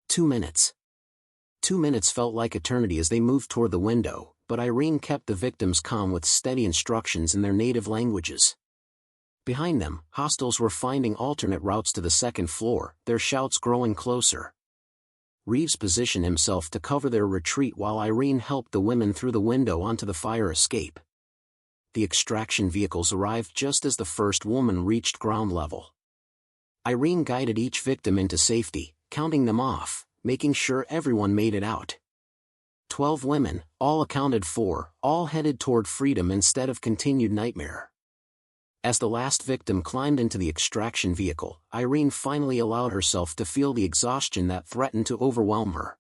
2 minutes. 2 minutes felt like eternity as they moved toward the window, but Irene kept the victims calm with steady instructions in their native languages. Behind them, hostiles were finding alternate routes to the second floor, their shouts growing closer. Reeves positioned himself to cover their retreat while Irene helped the women through the window onto the fire escape. The extraction vehicles arrived just as the first woman reached ground level. Irene guided each victim into safety, counting them off, making sure everyone made it out. 12 women, all accounted for, all headed toward freedom instead of continued nightmare. As the last victim climbed into the extraction vehicle, Irene finally allowed herself to feel the exhaustion that threatened to overwhelm her.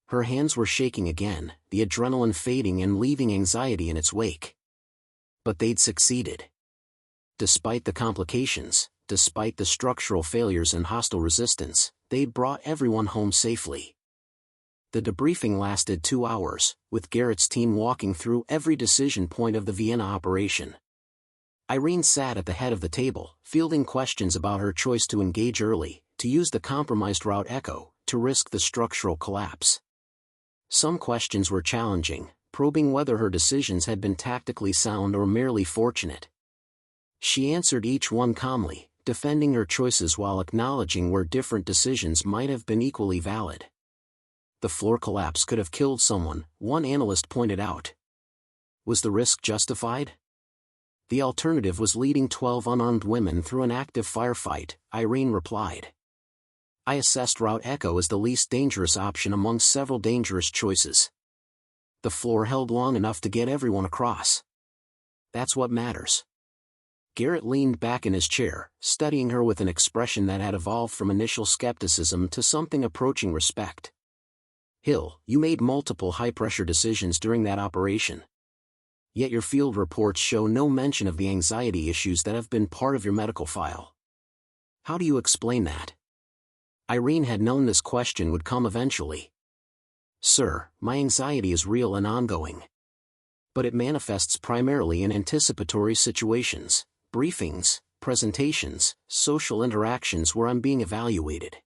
Her hands were shaking again, the adrenaline fading and leaving anxiety in its wake. But they'd succeeded. Despite the complications, despite the structural failures and hostile resistance, they'd brought everyone home safely. The debriefing lasted 2 hours, with Garrett's team walking through every decision point of the Vienna operation. Irene sat at the head of the table, fielding questions about her choice to engage early, to use the compromised route Echo, to risk the structural collapse. Some questions were challenging, probing whether her decisions had been tactically sound or merely fortunate. She answered each one calmly, defending her choices while acknowledging where different decisions might have been equally valid. The floor collapse could have killed someone, one analyst pointed out. Was the risk justified? The alternative was leading 12 unarmed women through an active firefight, Irene replied. I assessed Route Echo as the least dangerous option among several dangerous choices. The floor held long enough to get everyone across. That's what matters. Garrett leaned back in his chair, studying her with an expression that had evolved from initial skepticism to something approaching respect. Hill, you made multiple high-pressure decisions during that operation. Yet your field reports show no mention of the anxiety issues that have been part of your medical file. How do you explain that? Irene had known this question would come eventually. Sir, my anxiety is real and ongoing. But it manifests primarily in anticipatory situations, briefings, presentations, social interactions where I'm being evaluated.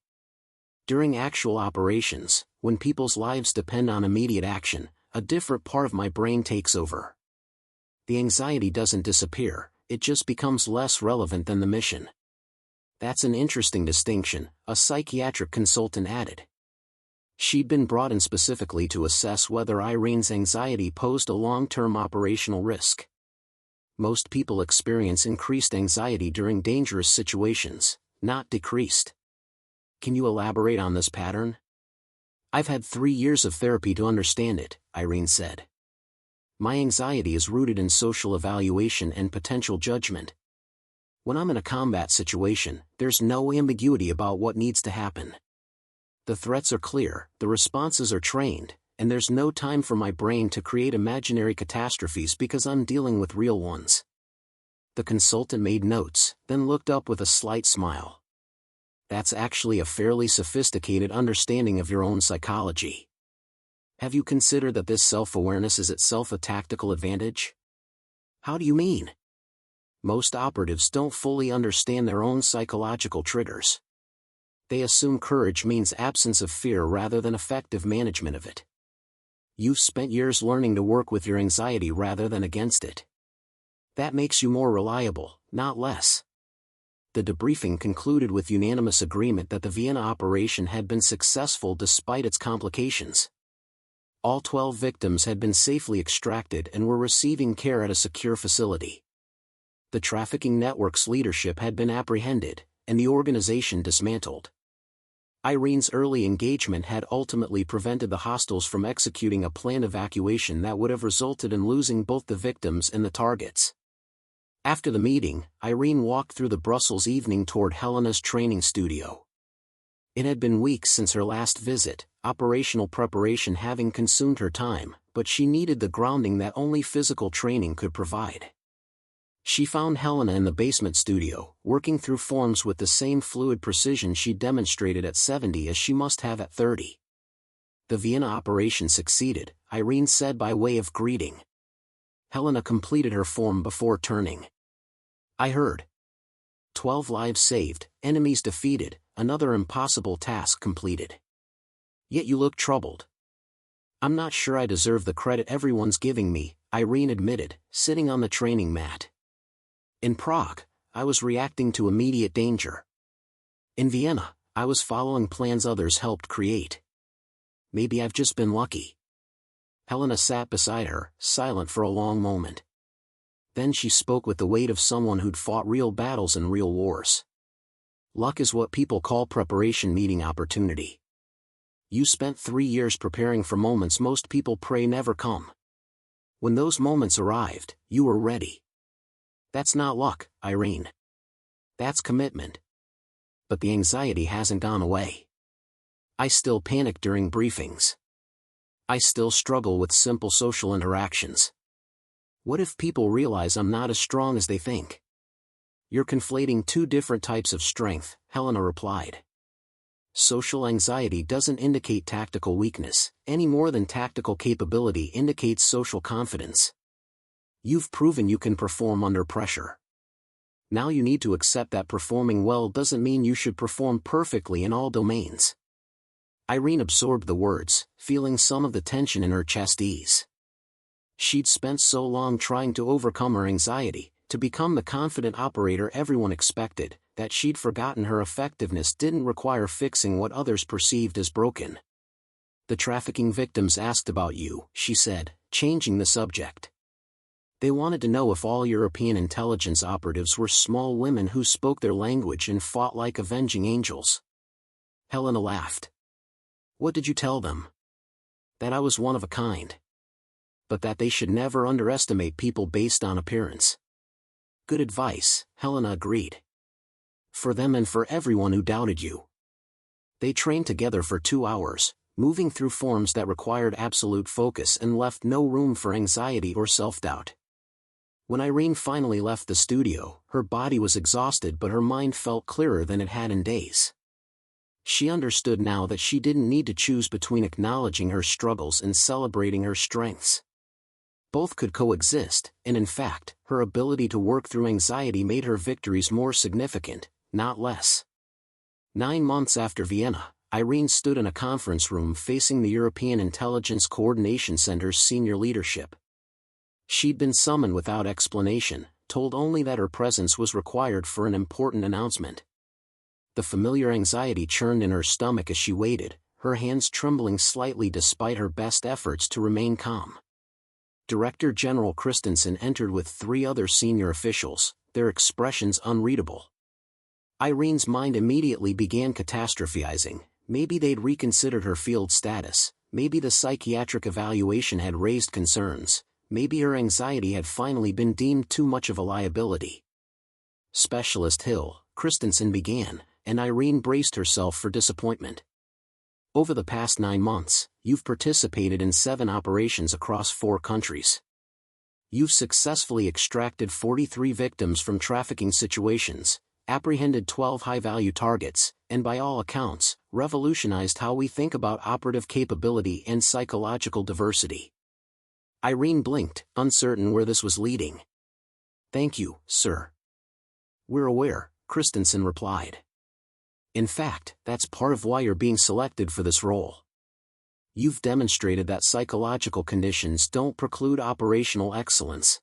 During actual operations, when people's lives depend on immediate action, a different part of my brain takes over. The anxiety doesn't disappear, it just becomes less relevant than the mission. That's an interesting distinction, a psychiatric consultant added. She'd been brought in specifically to assess whether Irene's anxiety posed a long-term operational risk. Most people experience increased anxiety during dangerous situations, not decreased. Can you elaborate on this pattern? I've had 3 years of therapy to understand it, Irene said. My anxiety is rooted in social evaluation and potential judgment. When I'm in a combat situation, there's no ambiguity about what needs to happen. The threats are clear, the responses are trained, and there's no time for my brain to create imaginary catastrophes because I'm dealing with real ones. The consultant made notes, then looked up with a slight smile. That's actually a fairly sophisticated understanding of your own psychology. Have you considered that this self-awareness is itself a tactical advantage? How do you mean? Most operatives don't fully understand their own psychological triggers. They assume courage means absence of fear rather than effective management of it. You've spent years learning to work with your anxiety rather than against it. That makes you more reliable, not less. The debriefing concluded with unanimous agreement that the Vienna operation had been successful despite its complications. All 12 victims had been safely extracted and were receiving care at a secure facility. The trafficking network's leadership had been apprehended, and the organization dismantled. Irene's early engagement had ultimately prevented the hostiles from executing a planned evacuation that would have resulted in losing both the victims and the targets. After the meeting, Irene walked through the Brussels evening toward Helena's training studio. It had been weeks since her last visit, operational preparation having consumed her time, but she needed the grounding that only physical training could provide. She found Helena in the basement studio, working through forms with the same fluid precision she demonstrated at 70 as she must have at 30. The Vienna operation succeeded, Irene said by way of greeting. Helena completed her form before turning. I heard. 12 lives saved, enemies defeated, another impossible task completed. Yet you look troubled. I'm not sure I deserve the credit everyone's giving me, Irene admitted, sitting on the training mat. In Prague, I was reacting to immediate danger. In Vienna, I was following plans others helped create. Maybe I've just been lucky. Helena sat beside her, silent for a long moment. Then she spoke with the weight of someone who'd fought real battles and real wars. Luck is what people call preparation meeting opportunity. You spent 3 years preparing for moments most people pray never come. When those moments arrived, you were ready. That's not luck, Irene. That's commitment. But the anxiety hasn't gone away. I still panic during briefings. I still struggle with simple social interactions. What if people realize I'm not as strong as they think? You're conflating 2 different types of strength, Helena replied. Social anxiety doesn't indicate tactical weakness, any more than tactical capability indicates social confidence. You've proven you can perform under pressure. Now you need to accept that performing well doesn't mean you should perform perfectly in all domains. Irene absorbed the words, feeling some of the tension in her chest ease. She'd spent so long trying to overcome her anxiety, to become the confident operator everyone expected, that she'd forgotten her effectiveness didn't require fixing what others perceived as broken. The trafficking victims asked about you, she said, changing the subject. They wanted to know if all European intelligence operatives were small women who spoke their language and fought like avenging angels. Helena laughed. What did you tell them? That I was one of a kind. But that they should never underestimate people based on appearance. Good advice, Helena agreed. For them and for everyone who doubted you. They trained together for 2 hours, moving through forms that required absolute focus and left no room for anxiety or self-doubt. When Irene finally left the studio, her body was exhausted but her mind felt clearer than it had in days. She understood now that she didn't need to choose between acknowledging her struggles and celebrating her strengths. Both could coexist, and in fact, her ability to work through anxiety made her victories more significant, not less. 9 months after Vienna, Irene stood in a conference room facing the European Intelligence Coordination Center's senior leadership. She'd been summoned without explanation, told only that her presence was required for an important announcement. The familiar anxiety churned in her stomach as she waited, her hands trembling slightly despite her best efforts to remain calm. Director General Christensen entered with 3 other senior officials, their expressions unreadable. Irene's mind immediately began catastrophizing. Maybe they'd reconsidered her field status, maybe the psychiatric evaluation had raised concerns, maybe her anxiety had finally been deemed too much of a liability. Specialist Hill, Christensen began, and Irene braced herself for disappointment. Over the past 9 months, you've participated in 7 operations across 4 countries. You've successfully extracted 43 victims from trafficking situations, apprehended 12 high-value targets, and by all accounts, revolutionized how we think about operative capability and psychological diversity. Irene blinked, uncertain where this was leading. "Thank you, sir." "We're aware," Christensen replied. "In fact, that's part of why you're being selected for this role. You've demonstrated that psychological conditions don't preclude operational excellence.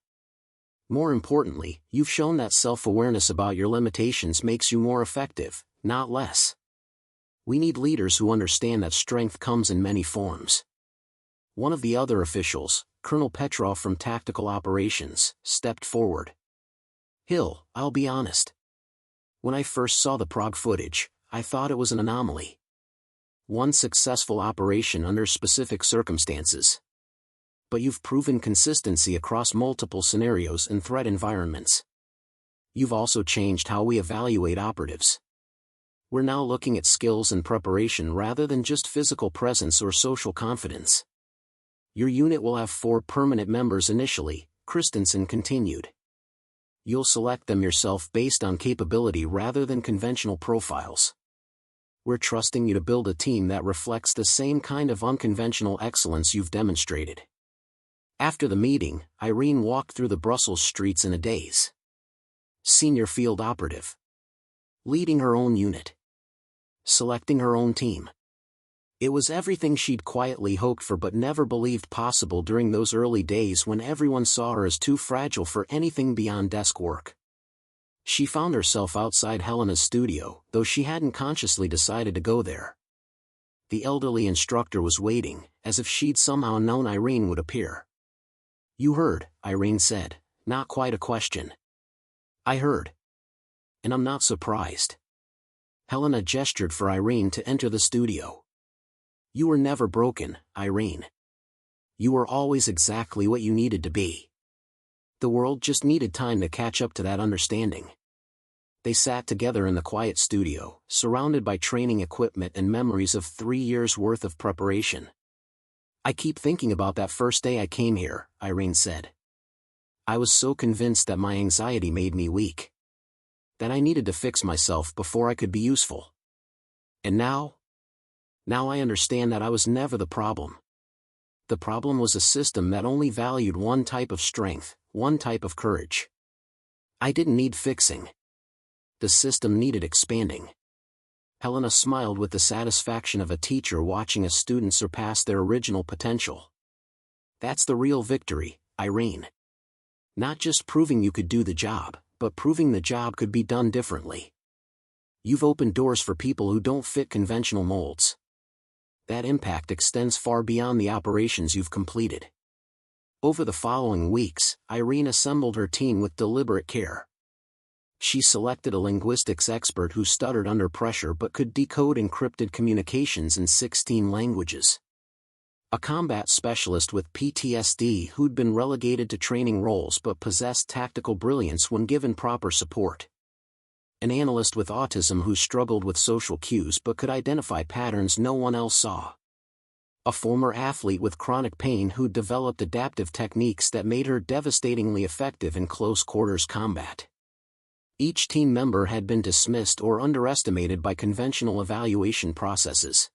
More importantly, you've shown that self-awareness about your limitations makes you more effective, not less. We need leaders who understand that strength comes in many forms." One of the other officials, Colonel Petrov from Tactical Operations, stepped forward. "Hill, I'll be honest. When I first saw the Prague footage, I thought it was an anomaly. One successful operation under specific circumstances. But you've proven consistency across multiple scenarios and threat environments. You've also changed how we evaluate operatives. We're now looking at skills and preparation rather than just physical presence or social confidence. Your unit will have 4 permanent members initially," Christensen continued. "You'll select them yourself based on capability rather than conventional profiles. We're trusting you to build a team that reflects the same kind of unconventional excellence you've demonstrated." After the meeting, Irene walked through the Brussels streets in a daze. Senior field operative. Leading her own unit. Selecting her own team. It was everything she'd quietly hoped for but never believed possible during those early days when everyone saw her as too fragile for anything beyond desk work. She found herself outside Helena's studio, though she hadn't consciously decided to go there. The elderly instructor was waiting, as if she'd somehow known Irene would appear. "You heard," Irene said, not quite a question. "I heard. And I'm not surprised." Helena gestured for Irene to enter the studio. "You were never broken, Irene. You were always exactly what you needed to be. The world just needed time to catch up to that understanding." They sat together in the quiet studio, surrounded by training equipment and memories of 3 years' worth of preparation. "I keep thinking about that first day I came here," Irene said. "I was so convinced that my anxiety made me weak. That I needed to fix myself before I could be useful. And now? Now I understand that I was never the problem. The problem was a system that only valued one type of strength, one type of courage. I didn't need fixing. The system needed expanding." Helena smiled with the satisfaction of a teacher watching a student surpass their original potential. "That's the real victory, Irene. Not just proving you could do the job, but proving the job could be done differently. You've opened doors for people who don't fit conventional molds. That impact extends far beyond the operations you've completed." Over the following weeks, Irene assembled her team with deliberate care. She selected a linguistics expert who stuttered under pressure but could decode encrypted communications in 16 languages. A combat specialist with PTSD who'd been relegated to training roles but possessed tactical brilliance when given proper support. An analyst with autism who struggled with social cues but could identify patterns no one else saw. A former athlete with chronic pain who'd developed adaptive techniques that made her devastatingly effective in close-quarters combat. Each team member had been dismissed or underestimated by conventional evaluation processes.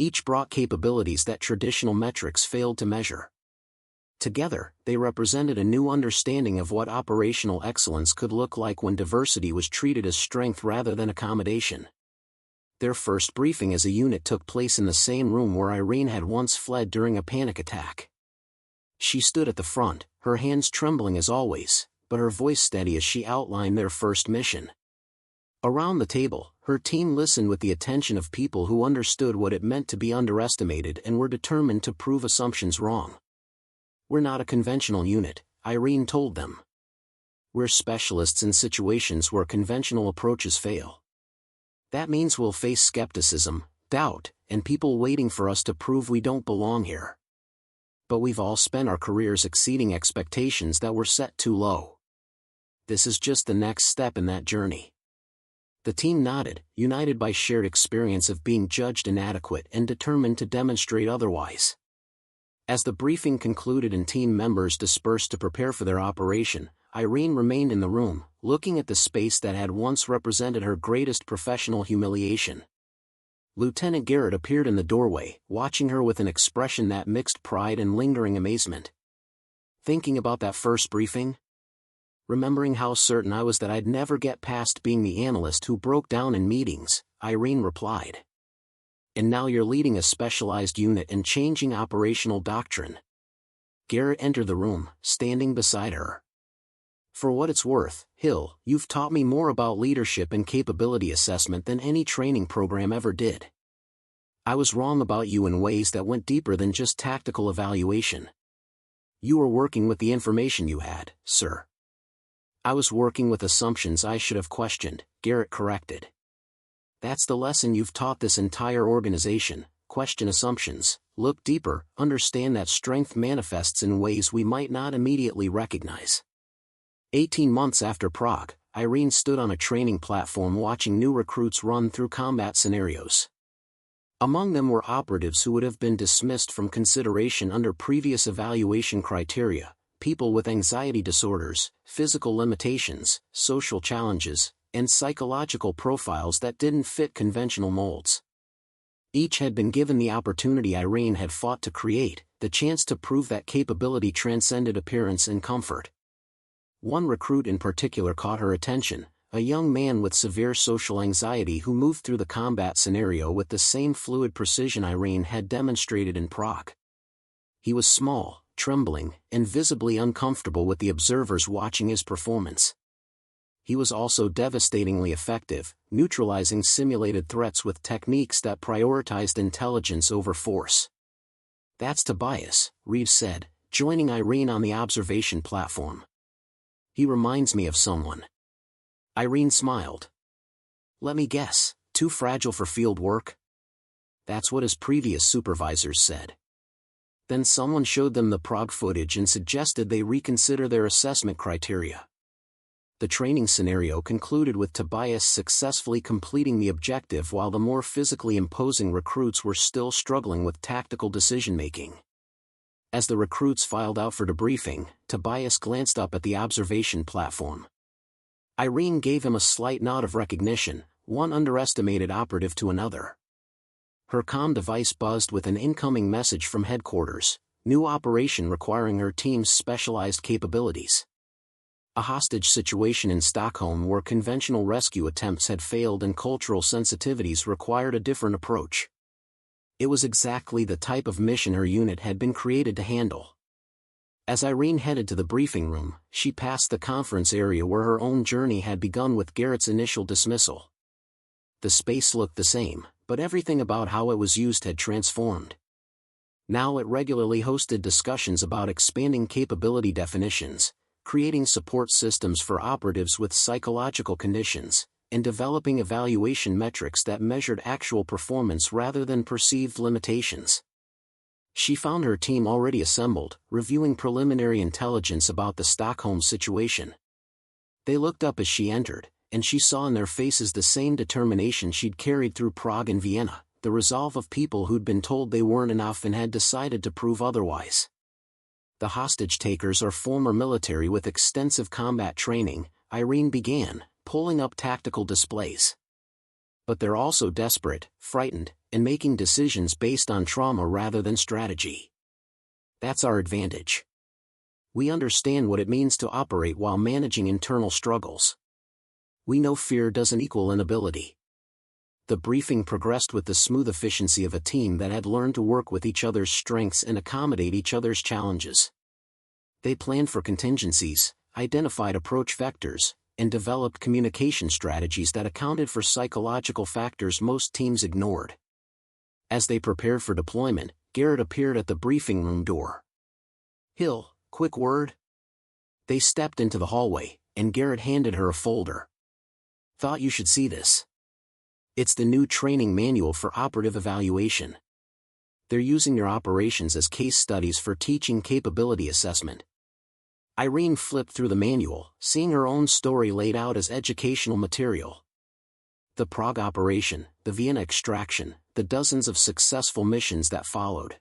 Each brought capabilities that traditional metrics failed to measure. Together, they represented a new understanding of what operational excellence could look like when diversity was treated as strength rather than accommodation. Their first briefing as a unit took place in the same room where Irene had once fled during a panic attack. She stood at the front, her hands trembling as always, but her voice steady as she outlined their first mission. Around the table, her team listened with the attention of people who understood what it meant to be underestimated and were determined to prove assumptions wrong. "We're not a conventional unit," Irene told them. "We're specialists in situations where conventional approaches fail. That means we'll face skepticism, doubt, and people waiting for us to prove we don't belong here. But we've all spent our careers exceeding expectations that were set too low. This is just the next step in that journey." The team nodded, united by shared experience of being judged inadequate and determined to demonstrate otherwise. As the briefing concluded and team members dispersed to prepare for their operation, Irene remained in the room, looking at the space that had once represented her greatest professional humiliation. Lieutenant Garrett appeared in the doorway, watching her with an expression that mixed pride and lingering amazement. "Thinking about that first briefing? Remembering how certain I was that I'd never get past being the analyst who broke down in meetings," Irene replied. "And now you're leading a specialized unit and changing operational doctrine." Garrett entered the room, standing beside her. "For what it's worth, Hill, you've taught me more about leadership and capability assessment than any training program ever did. I was wrong about you in ways that went deeper than just tactical evaluation. You were working with the information you had, sir." "I was working with assumptions I should have questioned," Garrett corrected. "That's the lesson you've taught this entire organization: question assumptions, look deeper, understand that strength manifests in ways we might not immediately recognize." 18 months after Prague, Irene stood on a training platform watching new recruits run through combat scenarios. Among them were operatives who would have been dismissed from consideration under previous evaluation criteria, people with anxiety disorders, physical limitations, social challenges, and psychological profiles that didn't fit conventional molds. Each had been given the opportunity Irene had fought to create, the chance to prove that capability transcended appearance and comfort. One recruit in particular caught her attention, a young man with severe social anxiety who moved through the combat scenario with the same fluid precision Irene had demonstrated in Prague. He was small, trembling, and visibly uncomfortable with the observers watching his performance. He was also devastatingly effective, neutralizing simulated threats with techniques that prioritized intelligence over force. "That's Tobias," Reeves said, joining Irene on the observation platform. "He reminds me of someone." Irene smiled. "Let me guess, too fragile for field work?" "That's what his previous supervisors said." Then someone showed them the Prague footage and suggested they reconsider their assessment criteria. The training scenario concluded with Tobias successfully completing the objective while the more physically imposing recruits were still struggling with tactical decision-making. As the recruits filed out for debriefing, Tobias glanced up at the observation platform. Irene gave him a slight nod of recognition, one underestimated operative to another. Her comm device buzzed with an incoming message from headquarters: new operation requiring her team's specialized capabilities. A hostage situation in Stockholm where conventional rescue attempts had failed and cultural sensitivities required a different approach. It was exactly the type of mission her unit had been created to handle. As Irene headed to the briefing room, she passed the conference area where her own journey had begun with Garrett's initial dismissal. The space looked the same, but everything about how it was used had transformed. Now it regularly hosted discussions about expanding capability definitions, creating support systems for operatives with psychological conditions, and developing evaluation metrics that measured actual performance rather than perceived limitations. She found her team already assembled, reviewing preliminary intelligence about the Stockholm situation. They looked up as she entered, and she saw in their faces the same determination she'd carried through Prague and Vienna, the resolve of people who'd been told they weren't enough and had decided to prove otherwise. The hostage-takers are former military with extensive combat training, Irene began, pulling up tactical displays. But they're also desperate, frightened, and making decisions based on trauma rather than strategy. That's our advantage. We understand what it means to operate while managing internal struggles. We know fear doesn't equal inability. The briefing progressed with the smooth efficiency of a team that had learned to work with each other's strengths and accommodate each other's challenges. They planned for contingencies, identified approach vectors, and developed communication strategies that accounted for psychological factors most teams ignored. As they prepared for deployment, Garrett appeared at the briefing room door. Hill, quick word? They stepped into the hallway, and Garrett handed her a folder. Thought you should see this. It's the new training manual for operative evaluation. They're using your operations as case studies for teaching capability assessment. Irene flipped through the manual, seeing her own story laid out as educational material. The Prague operation, the Vienna extraction, the dozens of successful missions that followed.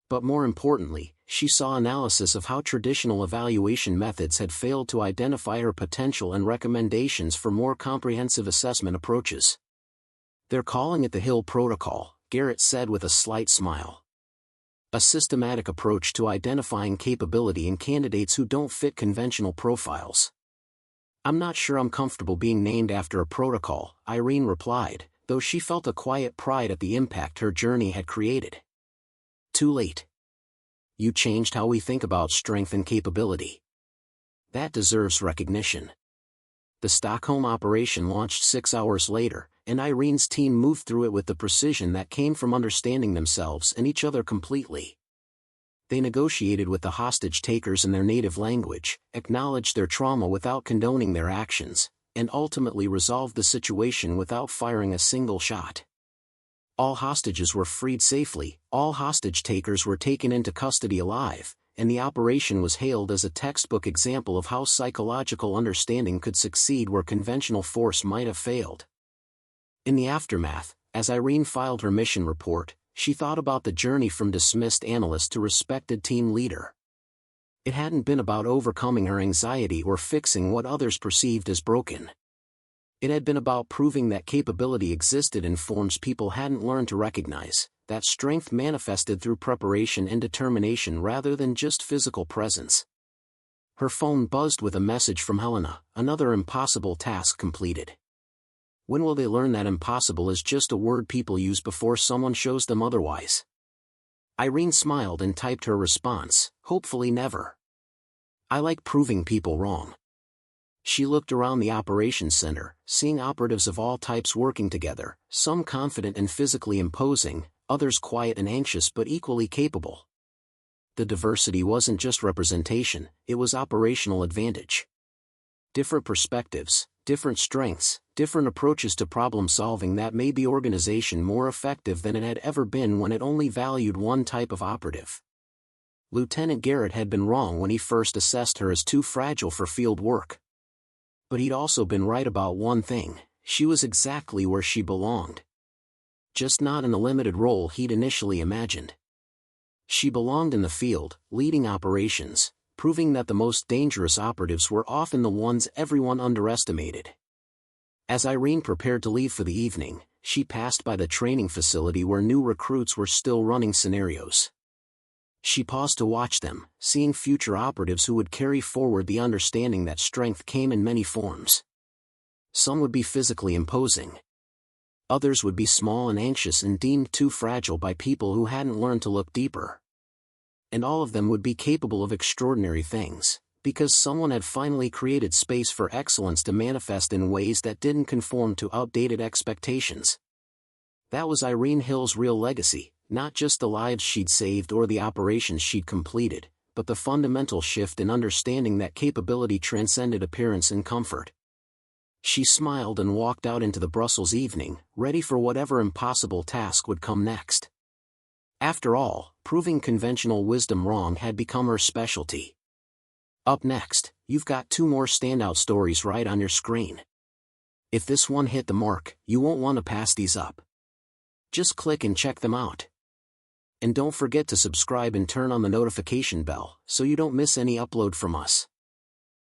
But more importantly, she saw analysis of how traditional evaluation methods had failed to identify her potential and recommendations for more comprehensive assessment approaches. They're calling it the Hill Protocol, Garrett said with a slight smile. A systematic approach to identifying capability in candidates who don't fit conventional profiles. I'm not sure I'm comfortable being named after a protocol, Irene replied, though she felt a quiet pride at the impact her journey had created. Too late. You changed how we think about strength and capability. That deserves recognition. The Stockholm operation launched 6 hours later, and Irene's team moved through it with the precision that came from understanding themselves and each other completely. They negotiated with the hostage-takers in their native language, acknowledged their trauma without condoning their actions, and ultimately resolved the situation without firing a single shot. All hostages were freed safely, all hostage-takers were taken into custody alive, and the operation was hailed as a textbook example of how psychological understanding could succeed where conventional force might have failed. In the aftermath, as Irene filed her mission report, she thought about the journey from dismissed analyst to respected team leader. It hadn't been about overcoming her anxiety or fixing what others perceived as broken. It had been about proving that capability existed in forms people hadn't learned to recognize, that strength manifested through preparation and determination rather than just physical presence. Her phone buzzed with a message from Helena, another impossible task completed. When will they learn that impossible is just a word people use before someone shows them otherwise? Irene smiled and typed her response, hopefully never. I like proving people wrong. She looked around the operations center, seeing operatives of all types working together, some confident and physically imposing, others quiet and anxious but equally capable. The diversity wasn't just representation, it was operational advantage. Different perspectives, different strengths, different approaches to problem solving that made the organization more effective than it had ever been when it only valued one type of operative. Lieutenant Garrett had been wrong when he first assessed her as too fragile for field work. But he'd also been right about one thing: she was exactly where she belonged. Just not in the limited role he'd initially imagined. She belonged in the field, leading operations, proving that the most dangerous operatives were often the ones everyone underestimated. As Irene prepared to leave for the evening, she passed by the training facility where new recruits were still running scenarios. She paused to watch them, seeing future operatives who would carry forward the understanding that strength came in many forms. Some would be physically imposing. Others would be small and anxious and deemed too fragile by people who hadn't learned to look deeper. And all of them would be capable of extraordinary things, because someone had finally created space for excellence to manifest in ways that didn't conform to outdated expectations. That was Irene Hill's real legacy, not just the lives she'd saved or the operations she'd completed, but the fundamental shift in understanding that capability transcended appearance and comfort. She smiled and walked out into the Brussels evening, ready for whatever impossible task would come next. After all, proving conventional wisdom wrong had become her specialty. Up next, you've got 2 more standout stories right on your screen. If this one hit the mark, you won't want to pass these up. Just click and check them out. And don't forget to subscribe and turn on the notification bell so you don't miss any upload from us.